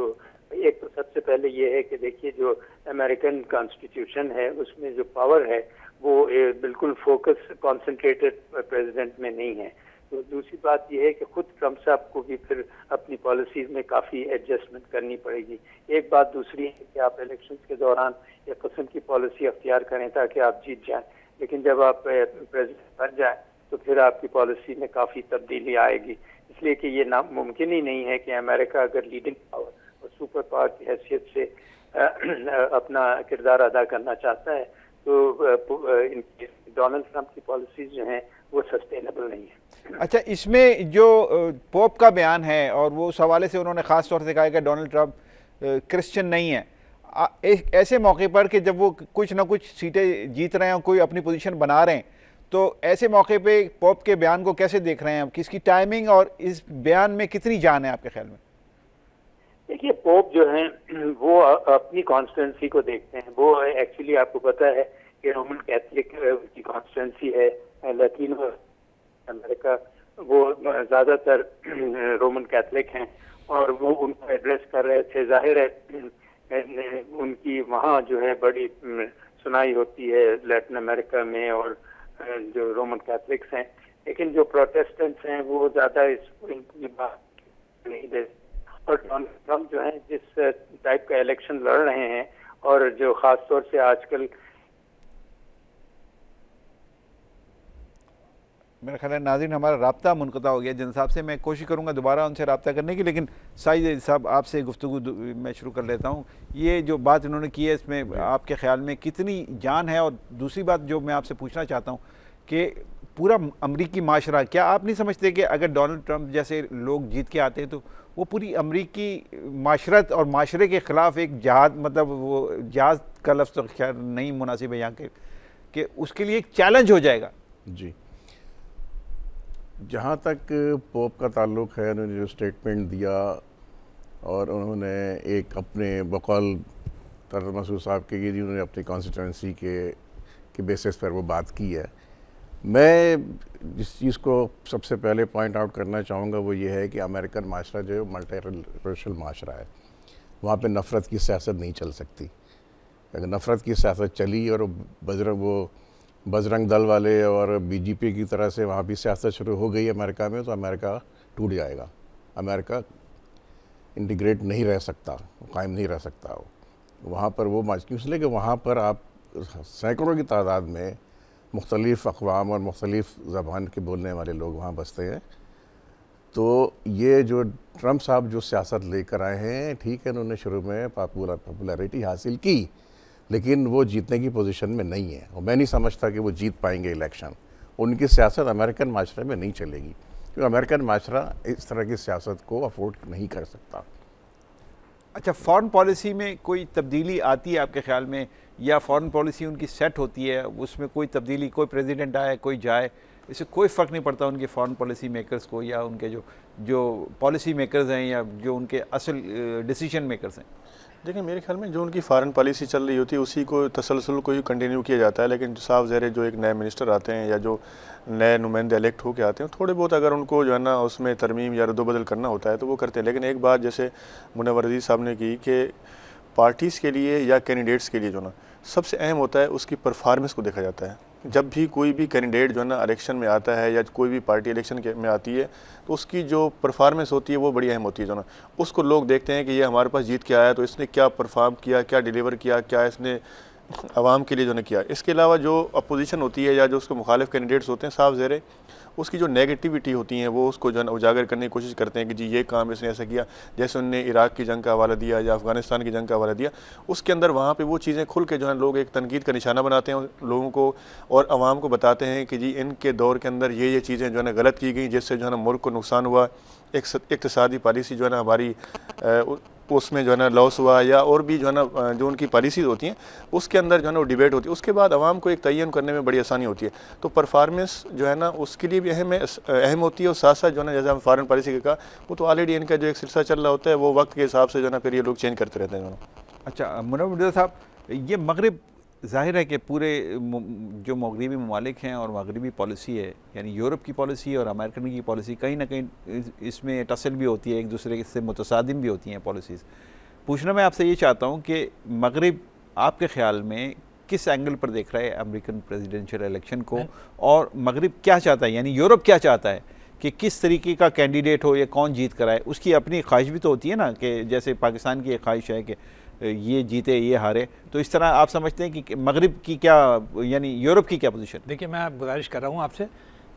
एक तो सबसे पहले ये है कि देखिए जो अमेरिकन कॉन्स्टिट्यूशन है उसमें जो पावर है वो बिल्कुल फोकस कॉन्सेंट्रेटेड प्रेसिडेंट में नहीं है। तो दूसरी बात यह है कि खुद ट्रंप साहब को भी फिर अपनी पॉलिसीज में काफ़ी एडजस्टमेंट करनी पड़ेगी। एक बात दूसरी है कि आप इलेक्शंस के दौरान एक किस्म की पॉलिसी अख्तियार करें ताकि आप जीत जाएं, लेकिन जब आप प्रेसिडेंट बन जाए तो फिर आपकी पॉलिसी में काफ़ी तब्दीली आएगी। इसलिए कि ये मुमकिन ही नहीं है कि अमेरिका अगर लीडिंग पावर और सुपर पावर की हैसियत से अपना किरदार अदा करना चाहता है तो डोनाल्ड ट्रंप की पॉलिसीज जो हैं वो सस्टेनेबल नहीं है। अच्छा, इसमें जो पोप का बयान है और वो उस हवाले से उन्होंने ख़ास तौर से कहा कि डोनाल्ड ट्रंप क्रिश्चियन नहीं है, एक ऐसे मौके पर कि जब वो कुछ ना कुछ सीटें जीत रहे हैं और कोई अपनी पोजीशन बना रहे हैं, तो ऐसे मौके पे पोप के बयान को कैसे देख रहे हैं आप? किसकी टाइमिंग और इस बयान में कितनी जान है आपके ख्याल में? देखिए, पोप जो हैं वो अपनी कॉन्स्टिट्यूंसी को देखते हैं। वो एक्चुअली आपको पता है कि रोमन कैथलिक की कॉन्स्टिट्यूंसी है, लैटिनो अमेरिका वो ज़्यादातर रोमन कैथलिक हैं और वो उनको एड्रेस कर रहे थे। जाहिर है उनकी वहाँ जो है बड़ी सुनाई होती है लैटिन अमेरिका में और जो रोमन कैथलिक्स हैं, लेकिन जो प्रोटेस्टेंट्स हैं वो ज़्यादा इनकी बात नहीं दे। और डोनाल्ड ट्रंप जो है जिस टाइप का इलेक्शन लड़ रहे हैं, और जो ख़ास तौर से आजकल मेरा ख्याल है नाज़रीन हमारा राब्ता मुनक़ता हो गया। जिन साहब से मैं कोशिश करूंगा दोबारा उनसे रब्ता करने की, लेकिन साहिद साहब आपसे गुफ्तगू मैं शुरू कर लेता हूं। ये जो बात इन्होंने की है इसमें आपके ख्याल में कितनी जान है? और दूसरी बात जो मैं आपसे पूछना चाहता हूं कि पूरा अमरीकी माशरा, क्या आप नहीं समझते कि अगर डोनाल्ड ट्रंप जैसे लोग जीत के आते हैं तो वो पूरी अमरीकी माशरत और माशरे के ख़िलाफ़ एक जहाद, मतलब वो जहाज का लफ्ज़ तो खैर नहीं मुनासिब है यहाँ के, कि उसके लिए एक चैलेंज हो जाएगा? जी, जहाँ तक पोप का ताल्लुक़ है, उन्होंने जो स्टेटमेंट दिया और उन्होंने एक अपने बकौल तरत मसूद साहब के लिए उन्होंने अपनी कॉन्स्टिट्यूंसी के बेसिस पर वो बात की है। मैं जिस चीज़ को सबसे पहले पॉइंट आउट करना चाहूँगा वो ये है कि अमेरिकन माशरा जो है मल्टीरेशियल माशरा है, वहाँ पे नफ़रत की सियासत नहीं चल सकती। अगर नफ़रत की सियासत चली और बजरंग दल वाले और बीजेपी की तरह से वहाँ भी सियासत शुरू हो गई अमेरिका में, तो अमेरिका टूट जाएगा। अमेरिका इंटीग्रेट नहीं रह सकता, कायम नहीं रह सकता वहाँ पर वो इसलिए कि वहाँ पर आप सैकड़ों की तादाद में मुख्तलिफ़ अक़वाम और मुख्तलिफ़ ज़बान के बोलने वाले लोग वहाँ बसते हैं। तो ये जो ट्रंप साहब जो सियासत लेकर आए हैं, ठीक है, उन्होंने शुरू में पॉपुलैरिटी हासिल की, लेकिन वो जीतने की पोजीशन में नहीं है और मैं नहीं समझता कि वो जीत पाएंगे इलेक्शन। उनकी सियासत अमेरिकन माशरे में नहीं चलेगी, क्योंकि अमेरिकन माशरा इस तरह की सियासत को अफोर्ड नहीं कर सकता। अच्छा, फॉरेन पॉलिसी में कोई तब्दीली आती है आपके ख्याल में, या फॉरेन पॉलिसी उनकी सेट होती है, उसमें कोई तब्दीली, कोई प्रेसिडेंट आए कोई जाए, इससे कोई फ़र्क नहीं पड़ता उनके फॉरेन पॉलिसी मेकर्स को, या उनके जो पॉलिसी मेकर्स हैं या जो उनके असल डिसीजन मेकर्स हैं? देखिए, मेरे ख्याल में जो उनकी फ़ॉरेन पॉलिसी चल रही होती है उसी को तसलसल को ही कंटिन्यू किया जाता है, लेकिन साफ ज़ाहिर जो एक नए मिनिस्टर आते हैं या जो नए नुमाइंदे इलेक्ट होकर आते हैं, थोड़े बहुत अगर उनको जो है ना उसमें तरमीम या रद्दबदल करना होता है तो वो करते हैं। लेकिन एक बात जैसे मुनव्वर अज़ीज़ साहब ने की कि पार्टीज़ के लिए या कैंडिडेट्स के लिए जो ना सबसे अहम होता है उसकी परफॉर्मेंस को देखा जाता है। जब भी कोई भी कैंडिडेट जो है ना इलेक्शन में आता है या कोई भी पार्टी इलेक्शन में आती है तो उसकी जो परफॉर्मेंस होती है वो बड़ी अहम होती है। जो ना उसको लोग देखते हैं कि ये हमारे पास जीत के आया तो इसने क्या परफॉर्म किया, क्या डिलीवर किया, क्या इसने आवाम के लिए जो ने किया। इसके अलावा जो अपोजिशन होती है या जो उसके मुखालिफ कैंडिडेट्स होते हैं, साफ ज़ाहिर उसकी जो नेगेटिविटी होती है वो उसको जो है उजागर करने की कोशिश करते हैं कि जी ये काम इसने ऐसा किया, जैसे उन्होंने इराक़ की जंग का हवाला दिया या अफ़गानिस्तान की जंग का हवाला दिया। उसके अंदर वहाँ पे वो चीज़ें खुल के जो है लोग एक तनकीद का निशाना बनाते हैं लोगों को और आवाम को बताते हैं कि जी इनके दौर के अंदर ये चीज़ें जो है गलत की गई, जिससे जो है मुल्क को नुकसान हुआ, एक इक़्तिसादी पॉलिसी जो है हमारी उसमें जो है ना लॉस हुआ, या और भी जो है ना जो उनकी पॉलिसीज़ होती हैं उसके अंदर जो है ना वो डिबेट होती है। उसके बाद आवाम को एक तयन करने में बड़ी आसानी होती है। तो परफॉर्मेंस जो है ना उसके लिए भी अहम होती है और साथ साथ जो है ना जैसे हम फॉरेन पॉलिसी का वो तो ऑलरेडी इनका जो एक सिलसिला चल रहा होता है वो वक्त के हिसाब से जो है ना फिर ये लोग चेंज करते रहते हैं। अच्छा मुनव्वर साहब, ये मगरिब ज़ाहिर है कि पूरे जो मगरबी ममालिक हैं और मगरबी पॉलिसी है, यानी यूरोप की पॉलिसी और अमेरिकन की पॉलिसी कहीं ना कहीं इसमें टसल भी होती है, एक दूसरे से मुतसादिम भी होती हैं पॉलिसीज़। पूछना मैं आपसे ये चाहता हूँ कि मगरिब आपके ख़्याल में किस एंगल पर देख रहा है अमेरिकन प्रेसिडेंशियल इलेक्शन को, और मगरिब क्या चाहता है, यानी यूरोप क्या चाहता है कि किस तरीके का कैंडिडेट हो या कौन जीत कर आए? उसकी अपनी ख्वाहिश भी तो होती है ना, कि जैसे पाकिस्तान की एक ख्वाहिश है कि ये जीते ये हारे, तो इस तरह आप समझते हैं कि मगरिब की क्या, यानी यूरोप की क्या पोजीशन? देखिए, मैं गुजारिश कर रहा हूँ आपसे,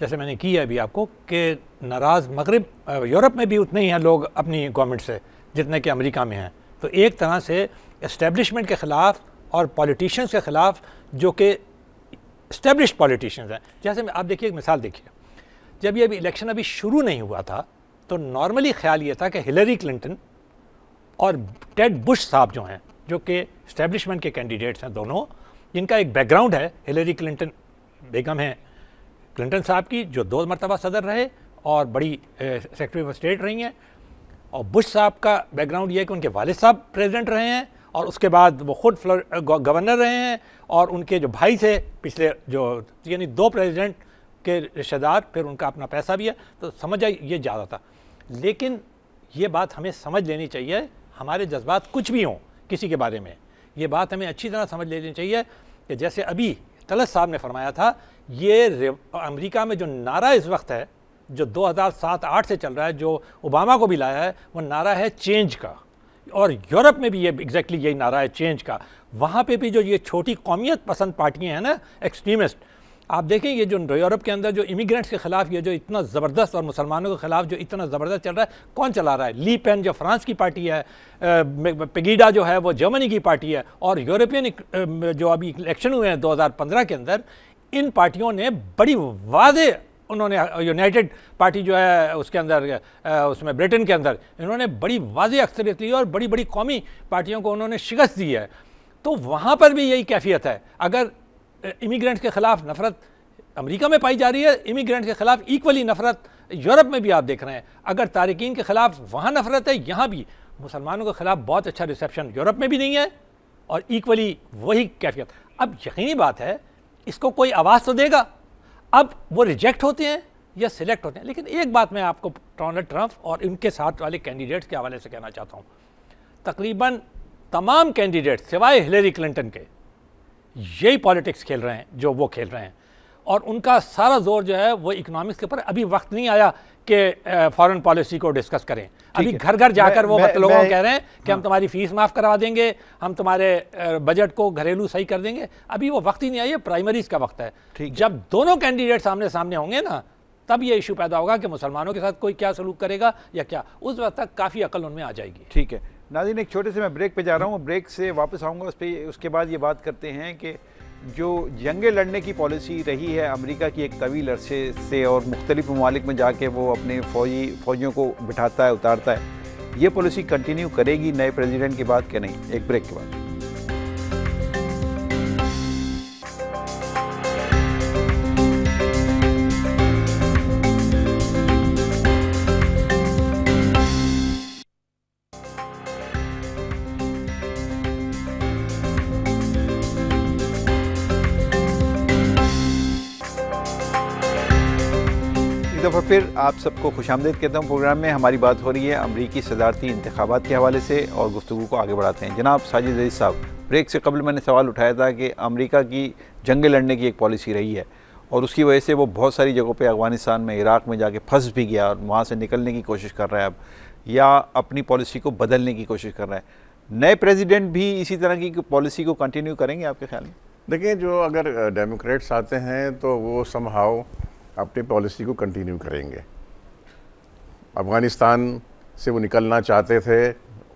जैसे मैंने की है अभी आपको, कि नाराज़ मगरिब यूरोप में भी उतने ही हैं लोग अपनी गवर्नमेंट से जितने कि अमेरिका में हैं। तो एक तरह से इस्टेब्लिशमेंट के ख़िलाफ़ और पॉलिटिशियंस के ख़िलाफ़ जो कि इस्टेब्लिश्ड पॉलिटिशियंस हैं। जैसे आप देखिए, एक मिसाल देखिए, जब ये इलेक्शन अभी शुरू नहीं हुआ था तो नॉर्मली ख्याल ये था कि हिलरी क्लिंटन और टेड बुश साहब जो हैं, जो कि इस्टेब्लिशमेंट के कैंडिडेट्स हैं दोनों, जिनका एक बैकग्राउंड है, हिलरी क्लिंटन बेगम हैं क्लिंटन साहब की, जो 2 मरतबा सदर रहे और बड़ी सेक्रेटरी ऑफ स्टेट रही हैं, और बुश साहब का बैकग्राउंड ये है कि उनके वालिद साहब प्रेसिडेंट रहे हैं और उसके बाद वो खुद गवर्नर रहे हैं, और उनके जो भाई थे पिछले जो, यानी 2 प्रेसिडेंट के रिश्तेदार, फिर उनका अपना पैसा भी है, तो समझ जाए ये ज़्यादा था। लेकिन ये बात हमें समझ लेनी चाहिए, हमारे जज्बात कुछ भी हों किसी के बारे में, ये बात हमें अच्छी तरह समझ लेनी चाहिए कि जैसे अभी तलत साहब ने फरमाया था ये अमेरिका में जो नारा इस वक्त है, जो 2007-8 से चल रहा है, जो ओबामा को भी लाया है, वो नारा है चेंज का। और यूरोप में भी ये एग्जैक्टली यही नारा है चेंज का। वहाँ पे भी जो ये छोटी कौमियत पसंद पार्टियाँ हैं ना, एक्सट्रीमिस्ट, आप देखें ये जो यूरोप के अंदर जो इमिग्रेंट्स के खिलाफ ये जो इतना ज़बरदस्त, और मुसलमानों के खिलाफ जो इतना ज़बरदस्त चल रहा है, कौन चला रहा है? ली पेन जो फ्रांस की पार्टी है, पेगीडा जो है वो जर्मनी की पार्टी है, और यूरोपियन जो अभी इलेक्शन हुए हैं 2015 के अंदर, इन पार्टियों ने बड़ी वाज़े, उन्होंने यूनाइटेड पार्टी जो है उसके अंदर, उसमें ब्रिटेन के अंदर इन्होंने बड़ी वाज़े अक्सरियत ली और बड़ी बड़ी कौमी पार्टियों को उन्होंने शिकस्त दी है। तो वहाँ पर भी यही कैफियत है। अगर इमिग्रेंट्स के ख़िलाफ़ नफ़रत अमेरिका में पाई जा रही है, इमिग्रेंट्स के ख़िलाफ़ इक्वली नफ़रत यूरोप में भी आप देख रहे हैं। अगर तारिकीन के ख़िलाफ़ वहाँ नफ़रत है, यहाँ भी मुसलमानों के ख़िलाफ़ बहुत अच्छा रिसेप्शन यूरोप में भी नहीं है, और इक्वली वही कैफियत। अब यकीनी बात है इसको कोई आवाज़ तो देगा। अब वो रिजेक्ट होते हैं या सिलेक्ट होते हैं। लेकिन एक बात मैं आपको डोनाल्ड ट्रंप और इनके साथ वाले कैंडिडेट्स के हवाले से कहना चाहता हूँ, तकरीबन तमाम कैंडिडेट सिवाय हिलरी क्लिंटन के यही पॉलिटिक्स खेल रहे हैं जो वो खेल रहे हैं, और उनका सारा जोर जो है वो इकोनॉमिक्स के ऊपर। अभी वक्त नहीं आया कि फॉरेन पॉलिसी को डिस्कस करें। अभी घर घर जाकर वो लोगों को कह रहे हैं कि हम तुम्हारी फीस माफ़ करवा देंगे, हम तुम्हारे बजट को घरेलू सही कर देंगे। अभी वो वक्त ही नहीं आया, प्राइमरीज का वक्त है। जब दोनों कैंडिडेट सामने सामने होंगे ना, तब ये इशू पैदा होगा कि मुसलमानों के साथ कोई क्या सलूक करेगा या क्या। उस वक्त तक काफ़ी अकल उनमें आ जाएगी। ठीक है नाज़रीन, एक छोटे से मैं ब्रेक पे जा रहा हूँ, ब्रेक से वापस आऊँगा उस पर। उसके बाद ये बात करते हैं कि जो जंगें लड़ने की पॉलिसी रही है अमेरिका की एक तवील अरसे से, और मुख्तलिफ ममालिक में जाके वो अपने फ़ौजियों को बिठाता है, उतारता है, ये पॉलिसी कंटिन्यू करेगी नए प्रेसिडेंट के बाद क्या नहीं? एक ब्रेक के बाद। दफ़ा फिर आप सबको खुशामदीद कहता हूँ प्रोग्राम में। हमारी बात हो रही है अमरीकी सदारती इंतखाबात के हवाले से, और गुफ्तगू को आगे बढ़ाते हैं। जनाब साजिद अजीज़ साहब, ब्रेक से कबल मैंने सवाल उठाया था कि अमेरिका की जंगें लड़ने की एक पॉलिसी रही है, और उसकी वजह से वो बहुत सारी जगहों पे अफ़गानिस्तान में, इराक़ में जाके फंस भी गया, और वहाँ से निकलने की कोशिश कर रहा है अब, या अपनी पॉलिसी को बदलने की कोशिश कर रहा है। नए प्रेसिडेंट भी इसी तरह की पॉलिसी को कंटिन्यू करेंगे आपके ख्याल में? देखिए, जो अगर डेमोक्रेट्स आते हैं तो वो समहाउ अपनी पॉलिसी को कंटिन्यू करेंगे। अफ़गानिस्तान से वो निकलना चाहते थे,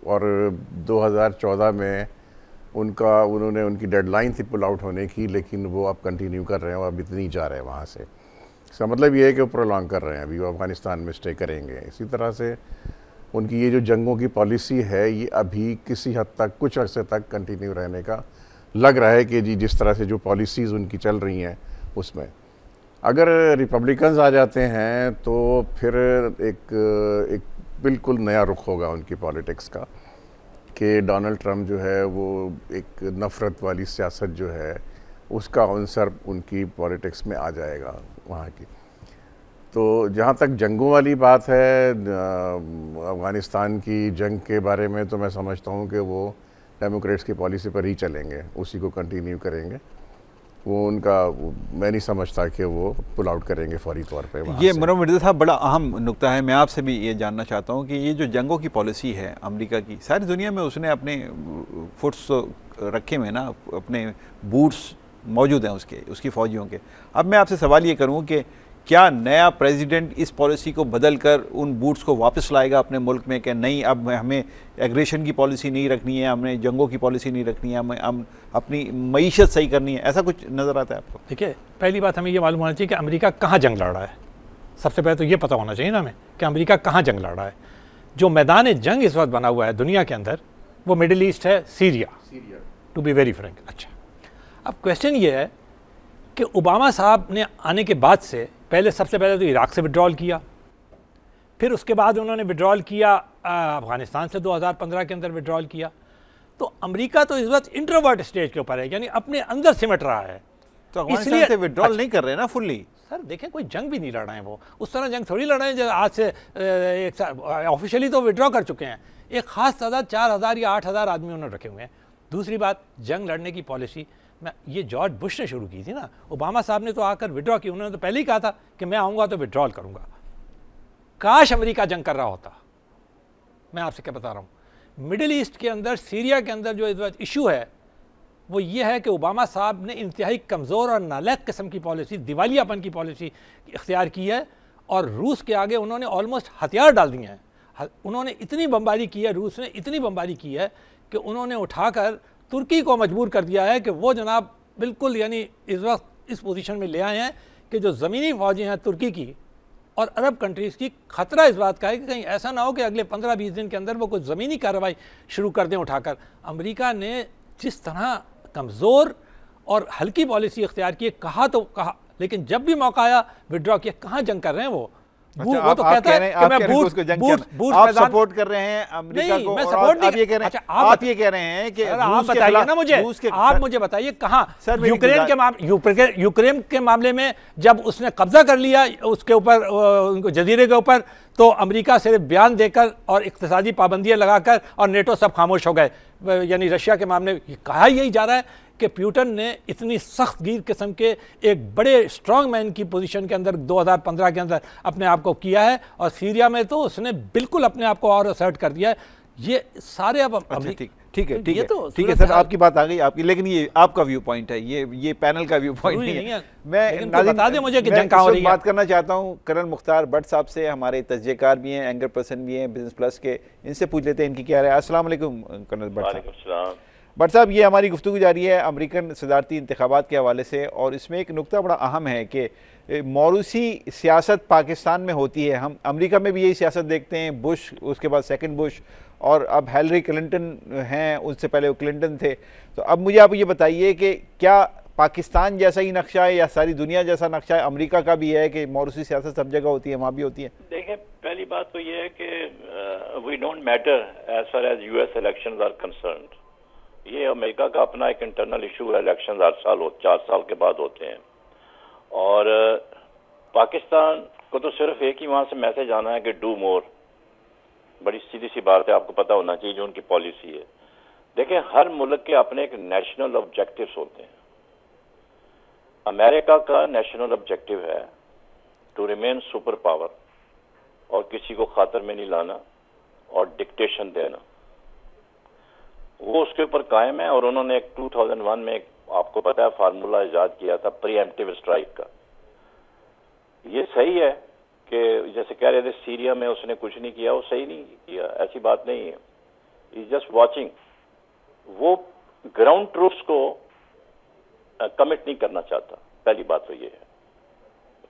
और 2014 में उन्होंने उनकी डेडलाइन थी पुल आउट होने की, लेकिन वो अब कंटिन्यू कर रहे हैं, और अब इतनी जा रहे हैं वहाँ से। इसका मतलब ये है कि वो प्रोलॉन्ग कर रहे हैं, अभी वो अफ़गानिस्तान में स्टे करेंगे। इसी तरह से उनकी ये जो जंगों की पॉलिसी है, ये अभी किसी हद तक, कुछ अर्से तक कंटिन्यू रहने का लग रहा है कि जी जिस तरह से जो पॉलिसीज़ उनकी चल रही हैं उसमें। अगर रिपब्लिकन्स आ जाते हैं तो फिर एक बिल्कुल नया रुख होगा उनकी पॉलिटिक्स का, कि डोनाल्ड ट्रंप जो है वो एक नफ़रत वाली सियासत जो है उसका अंसर उनकी पॉलिटिक्स में आ जाएगा वहाँ की। तो जहाँ तक जंगों वाली बात है, अफ़गानिस्तान की जंग के बारे में, तो मैं समझता हूँ कि वो डेमोक्रेट्स की पॉलिसी पर ही चलेंगे, उसी को कंटिन्यू करेंगे। मैं नहीं समझता कि वो पुल आउट करेंगे फौरी तौर पे। ये मनोज मिर्ज़ा साहब, बड़ा अहम नुक्ता है। मैं आपसे भी ये जानना चाहता हूँ कि ये जो जंगों की पॉलिसी है अमेरिका की, सारी दुनिया में उसने अपने फुट्स रखे हुए ना, अपने बूट्स मौजूद हैं उसकी फ़ौजियों के। अब मैं आपसे सवाल ये करूँ कि क्या नया प्रेसिडेंट इस पॉलिसी को बदल कर उन बूट्स को वापस लाएगा अपने मुल्क में, कि नहीं अब हमें एग्रेशन की पॉलिसी नहीं रखनी है, हमें जंगों की पॉलिसी नहीं रखनी है, हमें अपनी मईशत सही करनी है? ऐसा कुछ नज़र आता है आपको? देखिए, पहली बात हमें ये मालूम होना चाहिए कि अमेरिका कहाँ जंग लड़ रहा है। सबसे पहले तो ये पता होना चाहिए ना हमें कि अमेरिका कहाँ जंग लड़ रहा है। जो मैदान जंग इस वक्त बना हुआ है दुनिया के अंदर, वो मिडिल ईस्ट है, Syria, to be very frank. अच्छा, अब क्वेश्चन ये है कि ओबामा साहब ने आने के बाद से सबसे पहले तो इराक़ से विड्रॉल किया, फिर उसके बाद उन्होंने विड्रॉल किया अफ़गानिस्तान से 2015 के अंदर विड्रॉल किया। तो अमेरिका तो इस वक्त इंट्रोवर्ट स्टेज के ऊपर है, यानी अपने अंदर सिमट रहा है। तो अफ़गानिस्तान से विड्रॉल नहीं कर रहे ना फुल्ली? सर देखें, कोई जंग भी नहीं लड़ रहे हैं, वो उस तरह जंग थोड़ी लड़ रहे हैं जो आज से ऑफिशियली तो विड्रॉ कर चुके हैं। एक ख़ास तादाद 4000 या 8000 आदमी उन्होंने रखे हुए हैं। दूसरी बात, जंग लड़ने की पॉलिसी ये जॉर्ज बुश ने शुरू की थी ना, ओबामा साहब ने तो आकर विड्रॉ की, उन्होंने तो पहले ही कहा था कि मैं आऊँगा तो विड्रॉल करूँगा। काश अमेरिका जंग कर रहा होता। मैं आपसे क्या बता रहा हूँ, मिडिल ईस्ट के अंदर, सीरिया के अंदर जो इशू है वो ये है कि ओबामा साहब ने इंतहाई कमज़ोर और नालायक किस्म की पॉलिसी, दिवालियापन की पॉलिसी इख्तियार की है, और रूस के आगे उन्होंने ऑलमोस्ट हथियार डाल दिए हैं। उन्होंने इतनी बमबारी की है, रूस ने इतनी बमबारी की है कि उन्होंने उठाकर तुर्की को मजबूर कर दिया है कि वो जनाब बिल्कुल यानी इस वक्त इस पोजीशन में ले आए हैं कि जो ज़मीनी फ़ौजें हैं तुर्की की और अरब कंट्रीज़ की, ख़तरा इस बात का है कि कहीं ऐसा ना हो कि अगले 15-20 दिन के अंदर वो कोई ज़मीनी कार्रवाई शुरू कर दें उठाकर। अमेरिका ने जिस तरह कमज़ोर और हल्की पॉलिसी इख्तियार की, कहा तो कहा, लेकिन जब भी मौका आया विड्रॉ किया। कहाँ जंग कर रहे हैं वो? वो तो कहता है कि मैं बूट आप सपोर्ट कर रहे हैं अमेरिका को, मैं सपोर्ट नहीं, आप ये कह रहे हैं, आप ये कह रहे हैं कि आप बताइए ना मुझे, आप मुझे बताइए कहाँ यूक्रेन के मामले में जब उसने कब्जा कर लिया उसके ऊपर, जजीरे के ऊपर, तो अमेरिका सिर्फ बयान देकर और इक्तिसादी पाबंदियां लगाकर और नेटो सब खामोश हो गए। यानी रशिया के मामले में कहा यही जा रहा है कि प्यूटन ने इतनी सख्त गिर किस्म के एक बड़े स्ट्रांग मैन की पोजीशन के अंदर 2015 के अंदर अपने आप को किया है, और सीरिया में तो उसने बिल्कुल अपने आप को और असर्ट कर दिया है। ये सारे अब ठीक है सर, आपकी बात आ गई आपकी, लेकिन ये आपका व्यू पॉइंट है, ये पैनल का व्यू पॉइंट नहीं है। मैं बता दें मुझे कि जंग कहाँ हो रही है। बात करना चाहता हूँ कर्नल मुख्तार भट्ट साहब से, हमारे तजज़ियेकार भी हैं, एंकर पर्सन भी हैं बिजनेस प्लस के, इनसे पूछ लेते हैं इनकी क्या राय है। अस्सलाम वालेकुम कर्नल भट्ट साहब। भट्ट साहब, ये हमारी गुफ्तगू जारी है अमेरिकन सदारती इंतखाबात के हवाले से, और इसमें एक नुकता बड़ा अहम है कि मौरूसी सियासत पाकिस्तान में होती है। हम अमेरिका में भी यही सियासत देखते हैं, बुश, उसके बाद सेकंड बुश, और अब हिलरी क्लिंटन हैं, उससे पहले वो क्लिंटन थे। तो अब मुझे आप ये बताइए कि क्या पाकिस्तान जैसा ही नक्शा है या सारी दुनिया जैसा नक्शा है अमेरिका का भी है कि मौरूसी सियासत सब जगह होती है, वहाँ भी होती है? देखें, पहली बात तो ये है कि we don't matter as far as US elections are concerned. ये अमेरिका का अपना एक इंटरनल इशू है, इलेक्शन हर साल 4 साल के बाद होते हैं, और पाकिस्तान को तो सिर्फ एक ही वहां से मैसेज आना है कि डू मोर। बड़ी सीधी सी बात है, आपको पता होना चाहिए जो उनकी पॉलिसी है। देखें, हर मुल्क के अपने एक नेशनल ऑब्जेक्टिव्स होते हैं। अमेरिका का नेशनल ऑब्जेक्टिव है टू रिमेन सुपर पावर, और किसी को खातर में नहीं लाना और डिक्टेशन देना, वो उसके ऊपर कायम है। और उन्होंने एक 2001 में एक, आपको पता है, फार्मूला इजाद किया था प्रीएम्प्टिव स्ट्राइक का। ये सही है कि जैसे कह रहे थे सीरिया में उसने कुछ नहीं किया, वो सही नहीं किया, ऐसी बात नहीं है। Is just watching. वो ग्राउंड ट्रूप्स को कमिट नहीं करना चाहता, पहली बात तो ये है।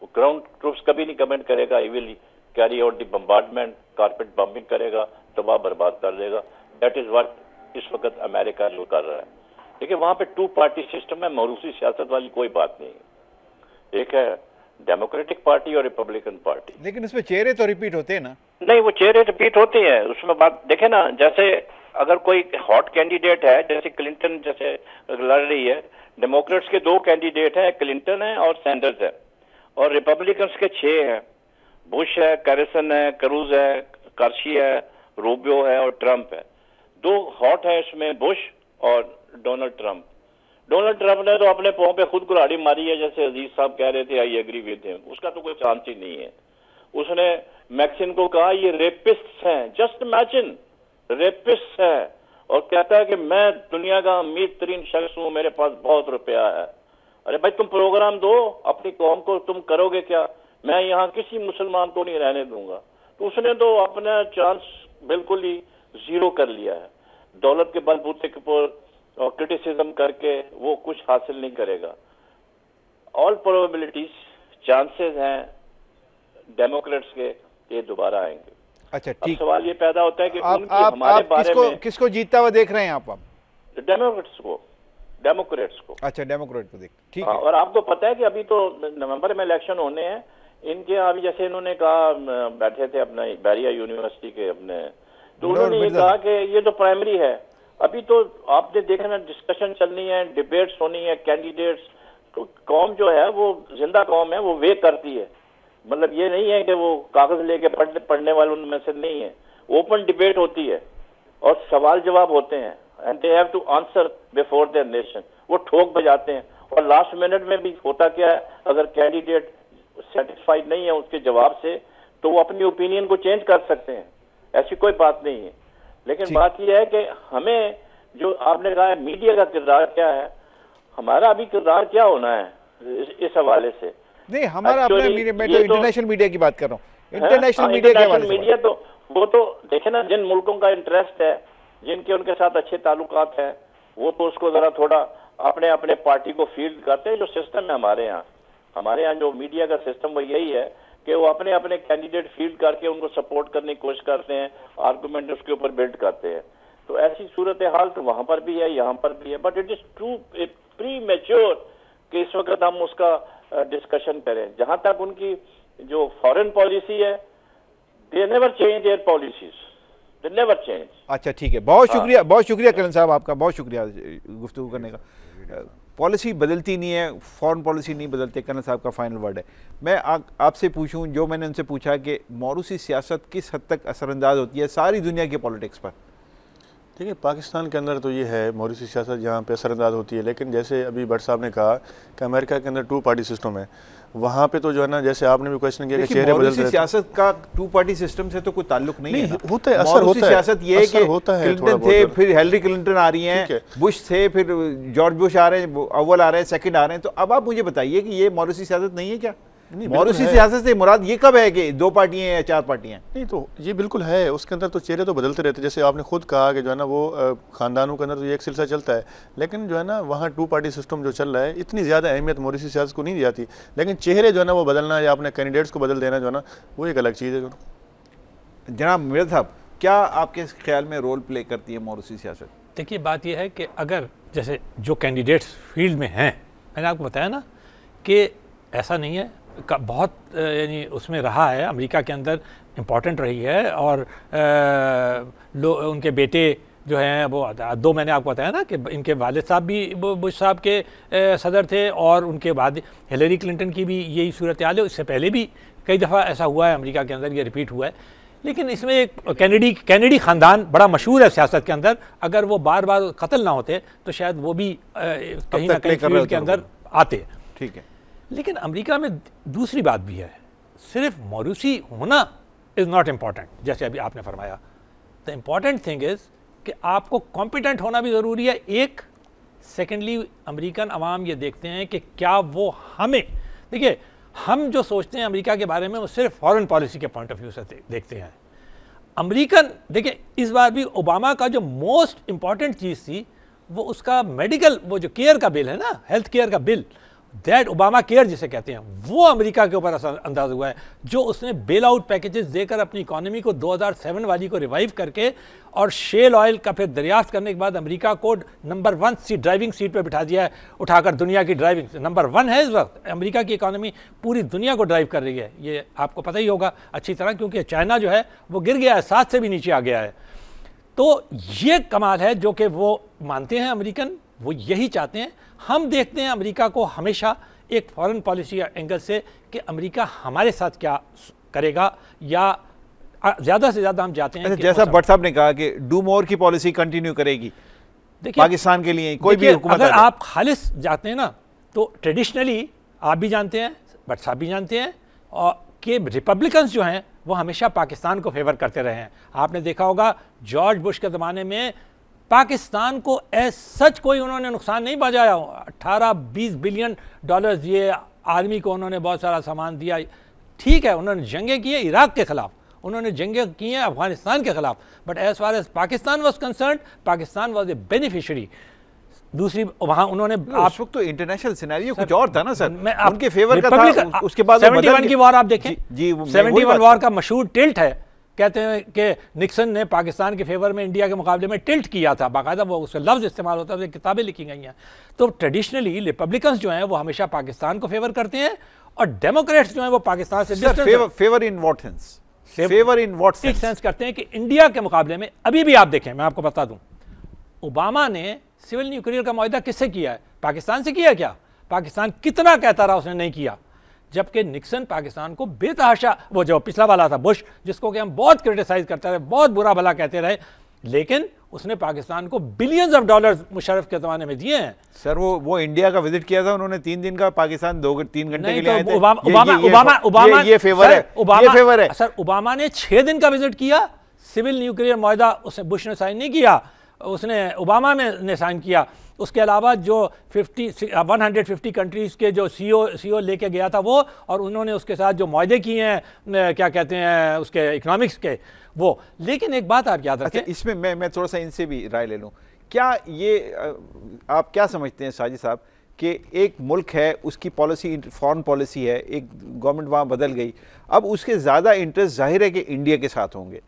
वो ग्राउंड ट्रूप्स कभी नहीं कमिट करेगा, he will carry out the bombardment, carpet bombing करेगा, तबाह बर्बाद कर देगा। दैट इज व्हाट इस वक्त अमेरिका जो कर रहा है। देखिए, वहां पे 2 पार्टी सिस्टम है, मौरूसी सियासत वाली कोई बात नहीं है। एक है डेमोक्रेटिक पार्टी और रिपब्लिकन पार्टी। लेकिन उसमें चेहरे तो रिपीट होते हैं ना? नहीं, वो चेहरे रिपीट होते हैं, उसमें बात देखे ना। जैसे अगर कोई हॉट कैंडिडेट है, जैसे क्लिंटन जैसे लड़ रही है, डेमोक्रेट्स के 2 कैंडिडेट हैं, क्लिंटन है और सैंडर्स है, और रिपब्लिकन्स के 6 हैं, बुश है, कैरिसन है, क्रूज है, कार्शी है, रूबियो है और ट्रंप है। 2 हॉट है इसमें, बुश और डोनाल्ड ट्रंप। डोनाल्ड ट्रंप ने तो अपने पांव पे खुद कुल्हाड़ी मारी है, जैसे अजीज साहब कह रहे थे, आई एग्री विद हिम। उसका तो कोई चांस ही नहीं है। उसने मैक्सिन को कहा ये रेपिस्ट्स हैं, जस्ट इमेजिन, रेपिस्ट्स हैं, और कहता है कि मैं दुनिया का अमीर तरीन शख्स हूं, मेरे पास बहुत रुपया है। अरे भाई, तुम प्रोग्राम दो अपनी कौम को, तुम करोगे क्या? मैं यहाँ किसी मुसलमान को नहीं रहने दूंगा। तो उसने तो अपना चांस बिल्कुल ही जीरो कर लिया है। दौलत के बलबूते के ऊपर और क्रिटिसिज्म करके वो कुछ हासिल नहीं करेगा। ऑल प्रोबेबिलिटीज, चांसेस हैं डेमोक्रेट्स के ये दोबारा आएंगे। अच्छा, ठीक। सवाल ये पैदा होता है कि हमारे बारे में किसको जीतता हुआ देख रहे हैं आप? डेमोक्रेट्स को। अच्छा, डेमोक्रेट को देख, ठीक है। और आपको पता है कि अभी तो नवंबर में इलेक्शन होने हैं इनके। अभी जैसे इन्होंने कहा, बैठे थे अपना बैरिया यूनिवर्सिटी के अपने, तो उन्होंने ये कहा कि ये तो प्राइमरी है। अभी तो आपने देखा ना, डिस्कशन चलनी है, डिबेट्स होनी है, कैंडिडेट्स। तो कौम जो है वो जिंदा कौम है, वो वे करती है। मतलब ये नहीं है कि वो कागज लेके पढ़ने वाले उनमें से नहीं है। ओपन डिबेट होती है और सवाल जवाब होते हैं, and they have to answer before their nation. वो ठोक बजाते हैं। और लास्ट मिनट में भी होता क्या है, अगर कैंडिडेट सेटिस्फाइड नहीं है उसके जवाब से तो वो अपनी ओपिनियन को चेंज कर सकते हैं, ऐसी कोई बात नहीं है। लेकिन बात यह है कि हमें, जो आपने कहा है मीडिया का किरदार क्या है, हमारा अभी किरदार क्या होना है इस हवाले से? नहीं, हमारा अपना मीडिया, मैं तो इंटरनेशनल मीडिया की बात कर रहा हूँ। इंटरनेशनल मीडिया के हवाले से मीडिया तो वो तो देखे ना, जिन मुल्कों का इंटरेस्ट है, जिनके उनके साथ अच्छे ताल्लुकात हैं, वो तो उसको जरा थोड़ा अपने अपने पार्टी को फील्ड करते हैं। जो सिस्टम है हमारे यहाँ जो मीडिया का सिस्टम वो यही है कि वो अपने अपने कैंडिडेट फील्ड करके उनको सपोर्ट करने की कोशिश करते हैं, आर्गुमेंट उसके ऊपर बिल्ड करते हैं। तो ऐसी सूरत हाल तो वहां पर भी है, यहाँ पर भी है, but it is too premature कि इस वक्त हम उसका डिस्कशन करें। जहां तक उनकी जो फॉरेन पॉलिसी है, they never change their policies, they never change. अच्छा ठीक है, बहुत शुक्रिया करण साहब, आपका बहुत शुक्रिया गुफ्तगू करने का। पॉलिसी बदलती नहीं है, फॉरेन पॉलिसी नहीं बदलते, करण साहब का फाइनल वर्ड है। मैं आपसे पूछूं, जो मैंने उनसे पूछा कि मौरूसी सियासत किस हद तक असरअंदाज होती है सारी दुनिया की पॉलिटिक्स पर? देखिए, पाकिस्तान के अंदर तो ये है मौरूसी सियासत यहाँ पे असरअंदाज होती है, लेकिन जैसे अभी भट्ट साहब ने कहा कि अमेरिका के अंदर 2 पार्टी सिस्टम है, वहाँ पे तो जो है ना, जैसे आपने भी क्वेश्चन किया कि चेहरे बदल रहे हैं। सियासत का 2 पार्टी सिस्टम से तो कोई ताल्लुक नहीं है ना। होता है, असर होता है। सियासत ये है कि क्लिंटन थे, फिर हिलरी क्लिंटन आ रही हैं, बुश थे, फिर जॉर्ज बुश आ रहे हैं, अव्वल आ रहे हैं, सेकंड आ रहे हैं। तो अब आप मुझे बताइए कि ये मौरूसी सियासत नहीं है क्या? मौरूसी सियासत से मुराद ये कब है कि 2 पार्टियां या 4 पार्टियां? नहीं, तो ये बिल्कुल है, उसके अंदर तो चेहरे तो बदलते रहते हैं। जैसे आपने खुद कहा कि जो है ना, वो खानदानों के अंदर तो ये एक सिलसिला चलता है, लेकिन जो है ना, वहाँ 2 पार्टी सिस्टम जो चल रहा है, इतनी ज़्यादा अहमियत मौरूसी सियासत को नहीं दी जाती। लेकिन चेहरे जो है ना वो बदलना या अपने कैंडिडेट्स को बदल देना जो है ना, वो एक अलग चीज़ है। जनाब मिर्ज़ा साहब, क्या आपके ख्याल में रोल प्ले करती है मौरूसी सियासत? देखिए, बात यह है कि अगर जैसे जो कैंडिडेट्स फील्ड में हैं, मैंने आपको बताया ना कि ऐसा नहीं है का बहुत यानी उसमें रहा है, अमेरिका के अंदर इम्पॉर्टेंट रही है। और उनके बेटे जो हैं वो 2, मैंने आपको बताया ना कि इनके वालिद साहब भी बुश साहब के सदर थे, और उनके बाद हिलरी क्लिंटन की भी यही सूरत हाल है। इससे पहले भी कई दफ़ा ऐसा हुआ है अमेरिका के अंदर, ये रिपीट हुआ है। लेकिन इसमें एक कैनेडी ख़ानदान बड़ा मशहूर है सियासत के अंदर, अगर वो बार बार कत्ल ना होते तो शायद वो भी कहीं ना कहीं फील्ड के अंदर आते। ठीक है, लेकिन अमेरिका में दूसरी बात भी है, सिर्फ मौरूसी होना इज़ नॉट इम्पॉर्टेंट, जैसे अभी आपने फरमाया। द इम्पॉर्टेंट थिंग इज़ कि आपको कॉम्पिटेंट होना भी ज़रूरी है, एक। सेकेंडली, अमेरिकन अवाम ये देखते हैं कि क्या वो हमें, देखिए, हम जो सोचते हैं अमेरिका के बारे में वो सिर्फ फॉरेन पॉलिसी के पॉइंट ऑफ व्यू से देखते हैं। अमेरिकन, देखिए, इस बार भी ओबामा का जो मोस्ट इम्पॉर्टेंट चीज़ थी वो उसका मेडिकल, वो जो केयर का बिल है ना, हेल्थ केयर का बिल, दैट ओबामा केयर जिसे कहते हैं, वो अमेरिका के ऊपर अंदाज हुआ है। जो उसने बेल आउट पैकेजेस देकर अपनी इकोनॉमी को 2007 वाली को रिवाइव करके और शेल ऑयल का फिर दरियाफ्त करने के बाद अमेरिका को नंबर 1 ड्राइविंग सीट पर बिठा दिया है, उठाकर दुनिया की ड्राइविंग नंबर 1 है इस वक्त। अमेरिका की इकोनॉमी पूरी दुनिया को ड्राइव कर रही है, ये आपको पता ही होगा अच्छी तरह, क्योंकि चाइना जो है वो गिर गया है, 7 से भी नीचे आ गया है। तो ये कमाल है जो कि वो मानते हैं अमेरिकन, वो यही चाहते हैं। हम देखते हैं अमेरिका को हमेशा एक फॉरेन पॉलिसी एंगल से कि अमेरिका हमारे साथ क्या करेगा, या ज़्यादा से ज़्यादा हम चाहते हैं। जैसा भट्ट साहब ने कहा कि डू मोर की पॉलिसी कंटिन्यू करेगी पाकिस्तान के लिए कोई भी हुकूमत। अगर आप खालिस जाते हैं ना, तो ट्रेडिशनली आप भी जानते हैं, भट्ट साहब भी जानते हैं, और कि रिपब्लिकन्स जो हैं वो हमेशा पाकिस्तान को फेवर करते रहे हैं। आपने देखा होगा जॉर्ज बुश के ज़माने में पाकिस्तान को सच कोई उन्होंने नुकसान नहीं पहुंचाया। 18-20 बिलियन डॉलर्स ये आर्मी को उन्होंने बहुत सारा सामान दिया। ठीक है, उन्होंने जंगें की हैं इराक के ख़िलाफ़, उन्होंने जंगें की हैं अफगानिस्तान के ख़िलाफ़, but as far as Pakistan was concern, Pakistan was a beneficiary. दूसरी वहाँ उन्होंने उस वक्त तो इंटरनेशनल सिनेरियो कुछ और था ना सर, उनके फेवर का था। उसके बाद 71 की वॉर आप देखें, 71 वॉर का मशहूर टिल्ट है, कहते हैं कि निक्सन ने पाकिस्तान के फेवर में इंडिया के मुकाबले में टिल्ट किया था, बाकायदा वो उसका लफ्ज़ इस्तेमाल होता है, किताबें लिखी गई हैं। तो ट्रेडिशनली रिपब्लिकन्स जो हैं वो हमेशा पाकिस्तान को फेवर करते हैं, और डेमोक्रेट्स जो हैं वो पाकिस्तान से favour in what sense, favour in what sense करते हैं कि इंडिया के मुकाबले में अभी भी आप देखें, मैं आपको बता दूं, ओबामा ने सिविल न्यूक्लियर का मुआहदा किससे किया है? पाकिस्तान से किया। क्या पाकिस्तान कितना कहता रहा, उसने नहीं किया। जबकि निक्सन पाकिस्तान को बेतहाशा, वो जो पिछला वाला था बुश, जिसको कि हम बहुत क्रिटिसाइज करते रहे, बहुत बुरा भला कहते रहे, लेकिन उसने पाकिस्तान को बिलियंस ऑफ डॉलर्स मुशर्रफ के ज़माने में दिए हैं। सर वो इंडिया का विजिट किया था उन्होंने 3 दिन का, पाकिस्तान 2-3 घंटे के लिए आए थे। ओबामा ये फेवर है सर। ओबामा ने 6 दिन का विजिट किया, सिविल न्यूक्लियर मुआहदा उसने बुश ने साइन नहीं किया, उसने ओबामा ने साइन किया। उसके अलावा जो 150 कंट्रीज़ के जो सीईओ लेके गया था वो, और उन्होंने उसके साथ जो मुआहदे किए हैं क्या कहते हैं उसके इकोनॉमिक्स के वो। लेकिन एक बात आप याद रखें, अच्छा, इसमें मैं थोड़ा सा इनसे भी राय ले लूँ। क्या ये आप क्या समझते हैं साजिद साहब कि एक मुल्क है, उसकी पॉलिसी फॉरेन पॉलिसी है, एक गवर्नमेंट वहाँ बदल गई, अब उसके ज़्यादा इंटरेस्ट जाहिर है कि इंडिया के साथ होंगे,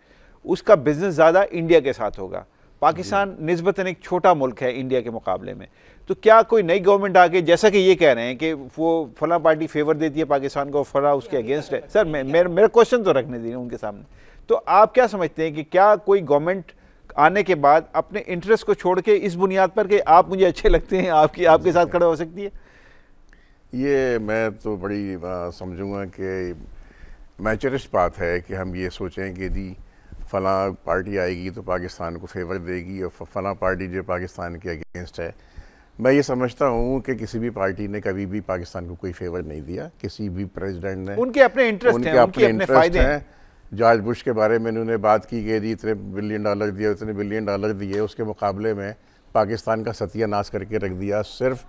उसका बिजनेस ज़्यादा इंडिया के साथ होगा। पाकिस्तान निस्बतन एक छोटा मुल्क है इंडिया के मुकाबले में, तो क्या कोई नई गवर्नमेंट आके, जैसा कि ये कह रहे हैं कि वो फला पार्टी फेवर देती है पाकिस्तान को, फला उसके अगेंस्ट है। सर मेरा क्वेश्चन तो रखने दीजिए उनके सामने। तो आप क्या समझते हैं कि क्या कोई गवर्नमेंट आने के बाद अपने इंटरेस्ट को छोड़ के इस बुनियाद पर कि आप मुझे अच्छे लगते हैं आपके साथ खड़े हो सकती है? ये मैं तो बड़ी समझूंगा कि मैचरिस्ट बात है कि हम ये सोचें कि जी फला पार्टी आएगी तो पाकिस्तान को फेवर देगी और फला पार्टी जो पाकिस्तान के अगेंस्ट है। मैं ये समझता हूँ कि किसी भी पार्टी ने कभी भी पाकिस्तान को कोई फेवर नहीं दिया, किसी भी प्रेसिडेंट ने। उनके अपने इंटरेस्ट हैं, उनके अपने फायदे हैं। जॉर्ज बुश के बारे में उन्होंने बात की कि जी इतने बिलियन डॉलर दिए, उतने बिलियन डॉलर दिए, उसके मुकाबले में पाकिस्तान का सत्यानाश करके रख दिया। सिर्फ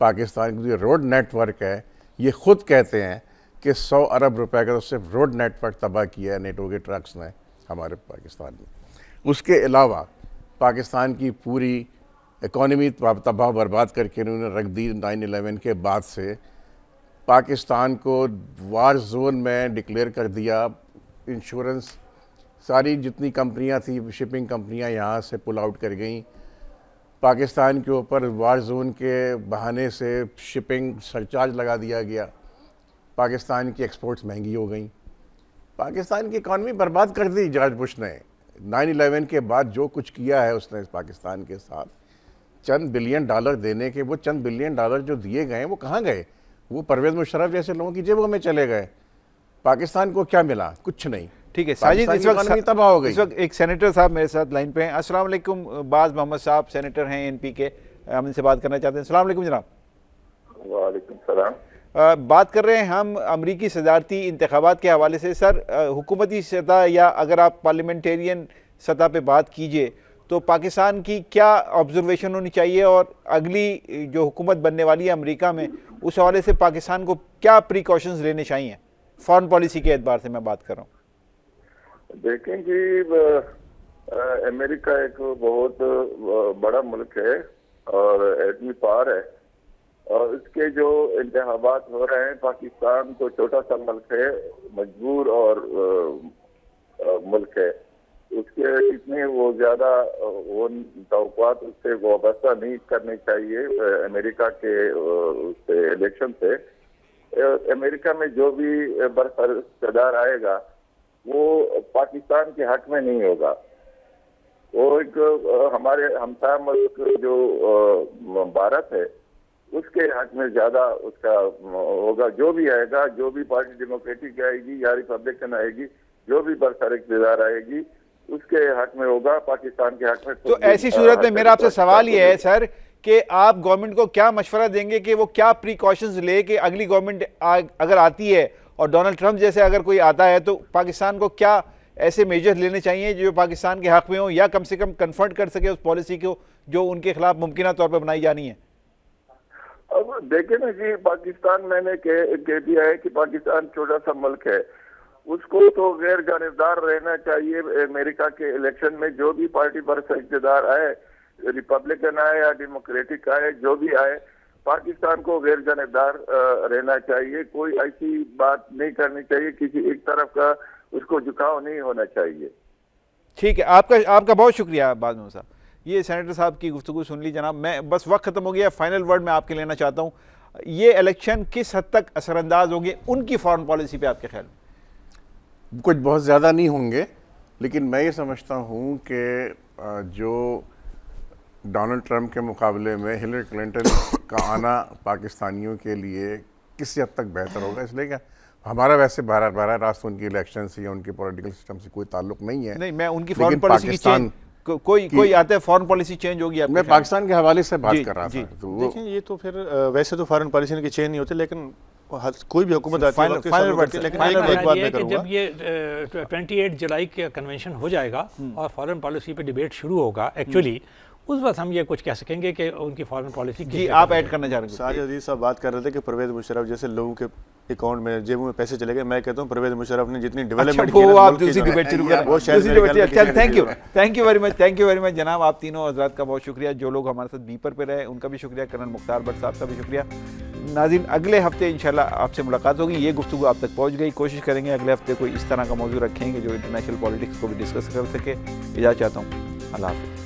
पाकिस्तान का जो रोड नेटवर्क है, ये खुद कहते हैं कि 100 अरब रुपए का तो सिर्फ रोड नेटवर्क तबाह किया है नेटो के ट्रक्स ने हमारे पाकिस्तान में। उसके अलावा पाकिस्तान की पूरी इकॉनमी तबाह बर्बाद करके उन्होंने रख दी। 9/11 के बाद से पाकिस्तान को वार जोन में डिक्लेयर कर दिया। इंश्योरेंस सारी जितनी कंपनियां थी, शिपिंग कंपनियां यहाँ से पुल आउट कर गई। पाकिस्तान के ऊपर वार जोन के बहाने से शिपिंग सरचार्ज लगा दिया गया। पाकिस्तान की एक्सपोर्ट्स महंगी हो गई। पाकिस्तान की इकॉनमी बर्बाद कर दी जॉर्ज बुश ने। 9/11 के बाद जो कुछ किया है उसने पाकिस्तान के साथ, चंद बिलियन डॉलर देने के, वो चंद बिलियन डॉलर जो दिए गए वो कहाँ गए? वो परवेज़ मुशर्रफ जैसे लोगों की जेबों में चले गए। पाकिस्तान को क्या मिला? कुछ नहीं। ठीक है साजिद, इस वक्त तबाह हो गई। इस वक्त एक सेनेटर साहब मेरे साथ लाइन पे हैं। अस्सलाम वालेकुम। बाज मोहम्मद साहब सेनेटर हैं एनपी के, हम इनसे बात करना चाहते हैं। अस्सलाम वालेकुम जनाब। वालेकुम सलाम। बात कर रहे हैं हम अमरीकी सदारती इंतखाबात के हवाले से। सर, हुकूमती सतह या अगर आप पार्लियामेंटेरियन सतह पे बात कीजिए तो पाकिस्तान की क्या ऑब्जर्वेशन होनी चाहिए, और अगली जो हुकूमत बनने वाली है अमेरिका में, उस हवाले से पाकिस्तान को क्या प्रिकॉशंस लेने चाहिए? फॉरेन पॉलिसी के एतबार से मैं बात कर रहा हूँ। देखें जी, अमेरिका एक बहुत बड़ा मुल्क है और एटमी पावर है, और इसके जो इंतखाबात हो रहे हैं, पाकिस्तान तो छोटा सा मुल्क है, मजबूर और मुल्क है, उसके इतने वो ज्यादा वो तवक्कुआत उससे वाबस्ता नहीं करनी चाहिए अमेरिका के उससे इलेक्शन से। अमेरिका में जो भी बरसदार आएगा वो पाकिस्तान के हक में नहीं होगा। वो एक हमारे हमसाया मुल्क जो भारत है उसके हक में ज्यादा उसका होगा। जो भी आएगा, जो भी पार्टी डेमोक्रेटिक आएगी या रिपब्लिकन आएगी, जो भी बरसदार आएगी उसके हक में होगा, पाकिस्तान के हक में। तो ऐसी सूरत में मेरा आपसे सवाल ये है सर कि आप गवर्नमेंट को क्या मशवरा देंगे कि वो क्या प्रिकॉशंस ले कि अगली गवर्नमेंट अगर आती है और डोनाल्ड ट्रंप जैसे अगर कोई आता है तो पाकिस्तान को क्या ऐसे मेजर लेने चाहिए जो पाकिस्तान के हक में हो, या कम से कम कन्फर्ट कर सके उस पॉलिसी को जो उनके खिलाफ मुमकिन तौर पर बनाई जानी है? अब देखे ना जी, पाकिस्तान मैंने कह दिया है कि पाकिस्तान छोटा सा मुल्क है, उसको तो गैर जानिबदार रहना चाहिए। अमेरिका के इलेक्शन में जो भी पार्टी पर इक़्तिदार आए, रिपब्लिकन आए या डेमोक्रेटिक आए, जो भी आए, पाकिस्तान को गैर जानिबदार रहना चाहिए। कोई ऐसी बात नहीं करनी चाहिए, किसी एक तरफ का उसको झुकाव नहीं होना चाहिए। ठीक है, आपका बहुत शुक्रिया बाज़ साहब। ये सेनेटर साहब की गुफ्तगू सुन ली जनाब। मैं बस वक्त ख़त्म हो गया, फाइनल वर्ड मैं आपके लेना चाहता हूँ। ये इलेक्शन किस हद तक असरअंदाज होंगे उनकी फॉरेन पॉलिसी पे आपके ख्याल? कुछ बहुत ज़्यादा नहीं होंगे, लेकिन मैं ये समझता हूँ कि जो डोनाल्ड ट्रंप के मुकाबले में हिलरी क्लिंटन का आना पाकिस्तानियों के लिए किस हद तक बेहतर होगा। इसलिए क्या हमारा वैसे बारह रास्त उनकी इलेक्शन से या उनके पॉलिटिकल सिस्टम से कोई ताल्लुक नहीं है। नहीं, मैं उनकी फॉरेन पॉलिसी की चेंज कोई आता है फॉरेन पॉलिसी चेंज होगी। मैं पाकिस्तान के हवाले से बात कर रहा था। तो देखिए ये तो फिर वैसे तो फॉरेन पॉलिसी की चेंज नहीं होती, लेकिन कोई भी हुकूमत आती है लेकिन एक बात मैं करूंगा, जब ये 28 जुलाई का कन्वेंशन हो जाएगा और फॉरेन पॉलिसी पे डिबेट शुरू होगा एक्चुअली, उस वक्त हम ये कुछ कह सकेंगे कि उनकी फॉरेन पॉलिसी जी आप ऐड करना चाह रहे हैं। साजिद अजीज साहब बात कर रहे थे कि परवेज मुशर्रफ जैसे लोगों के अकाउंट में जेबों में पैसे चले गए। मैं कहता हूं परवेज मुशर्रफ ने जितनी डेवलपमेंट की, वो आप दूसरी डिबेट शुरू करें, वो शायद। थैंक यू वेरी मच जनाब, आप तीनों हजरात का बहुत शुक्रिया। जो लोग हमारे साथ बीपर पे रहे उनका भी शुक्रिया, कर्नल मुख्तार भट्ट साहब का भी शुक्रिया। नाज़रीन अगले हफ्ते इंशाल्लाह आपसे मुलाकात होगी। ये गुफ्तगू आप तक पहुंच गई, कोशिश करेंगे अगले हफ्ते कोई इस तरह का मौजूद रखेंगे जो इंटरनेशनल पॉलिटिक्स को भी डिस्कस कर सके। इजाज़त चाहता हूँ, अल्लाह हाफ़िज़।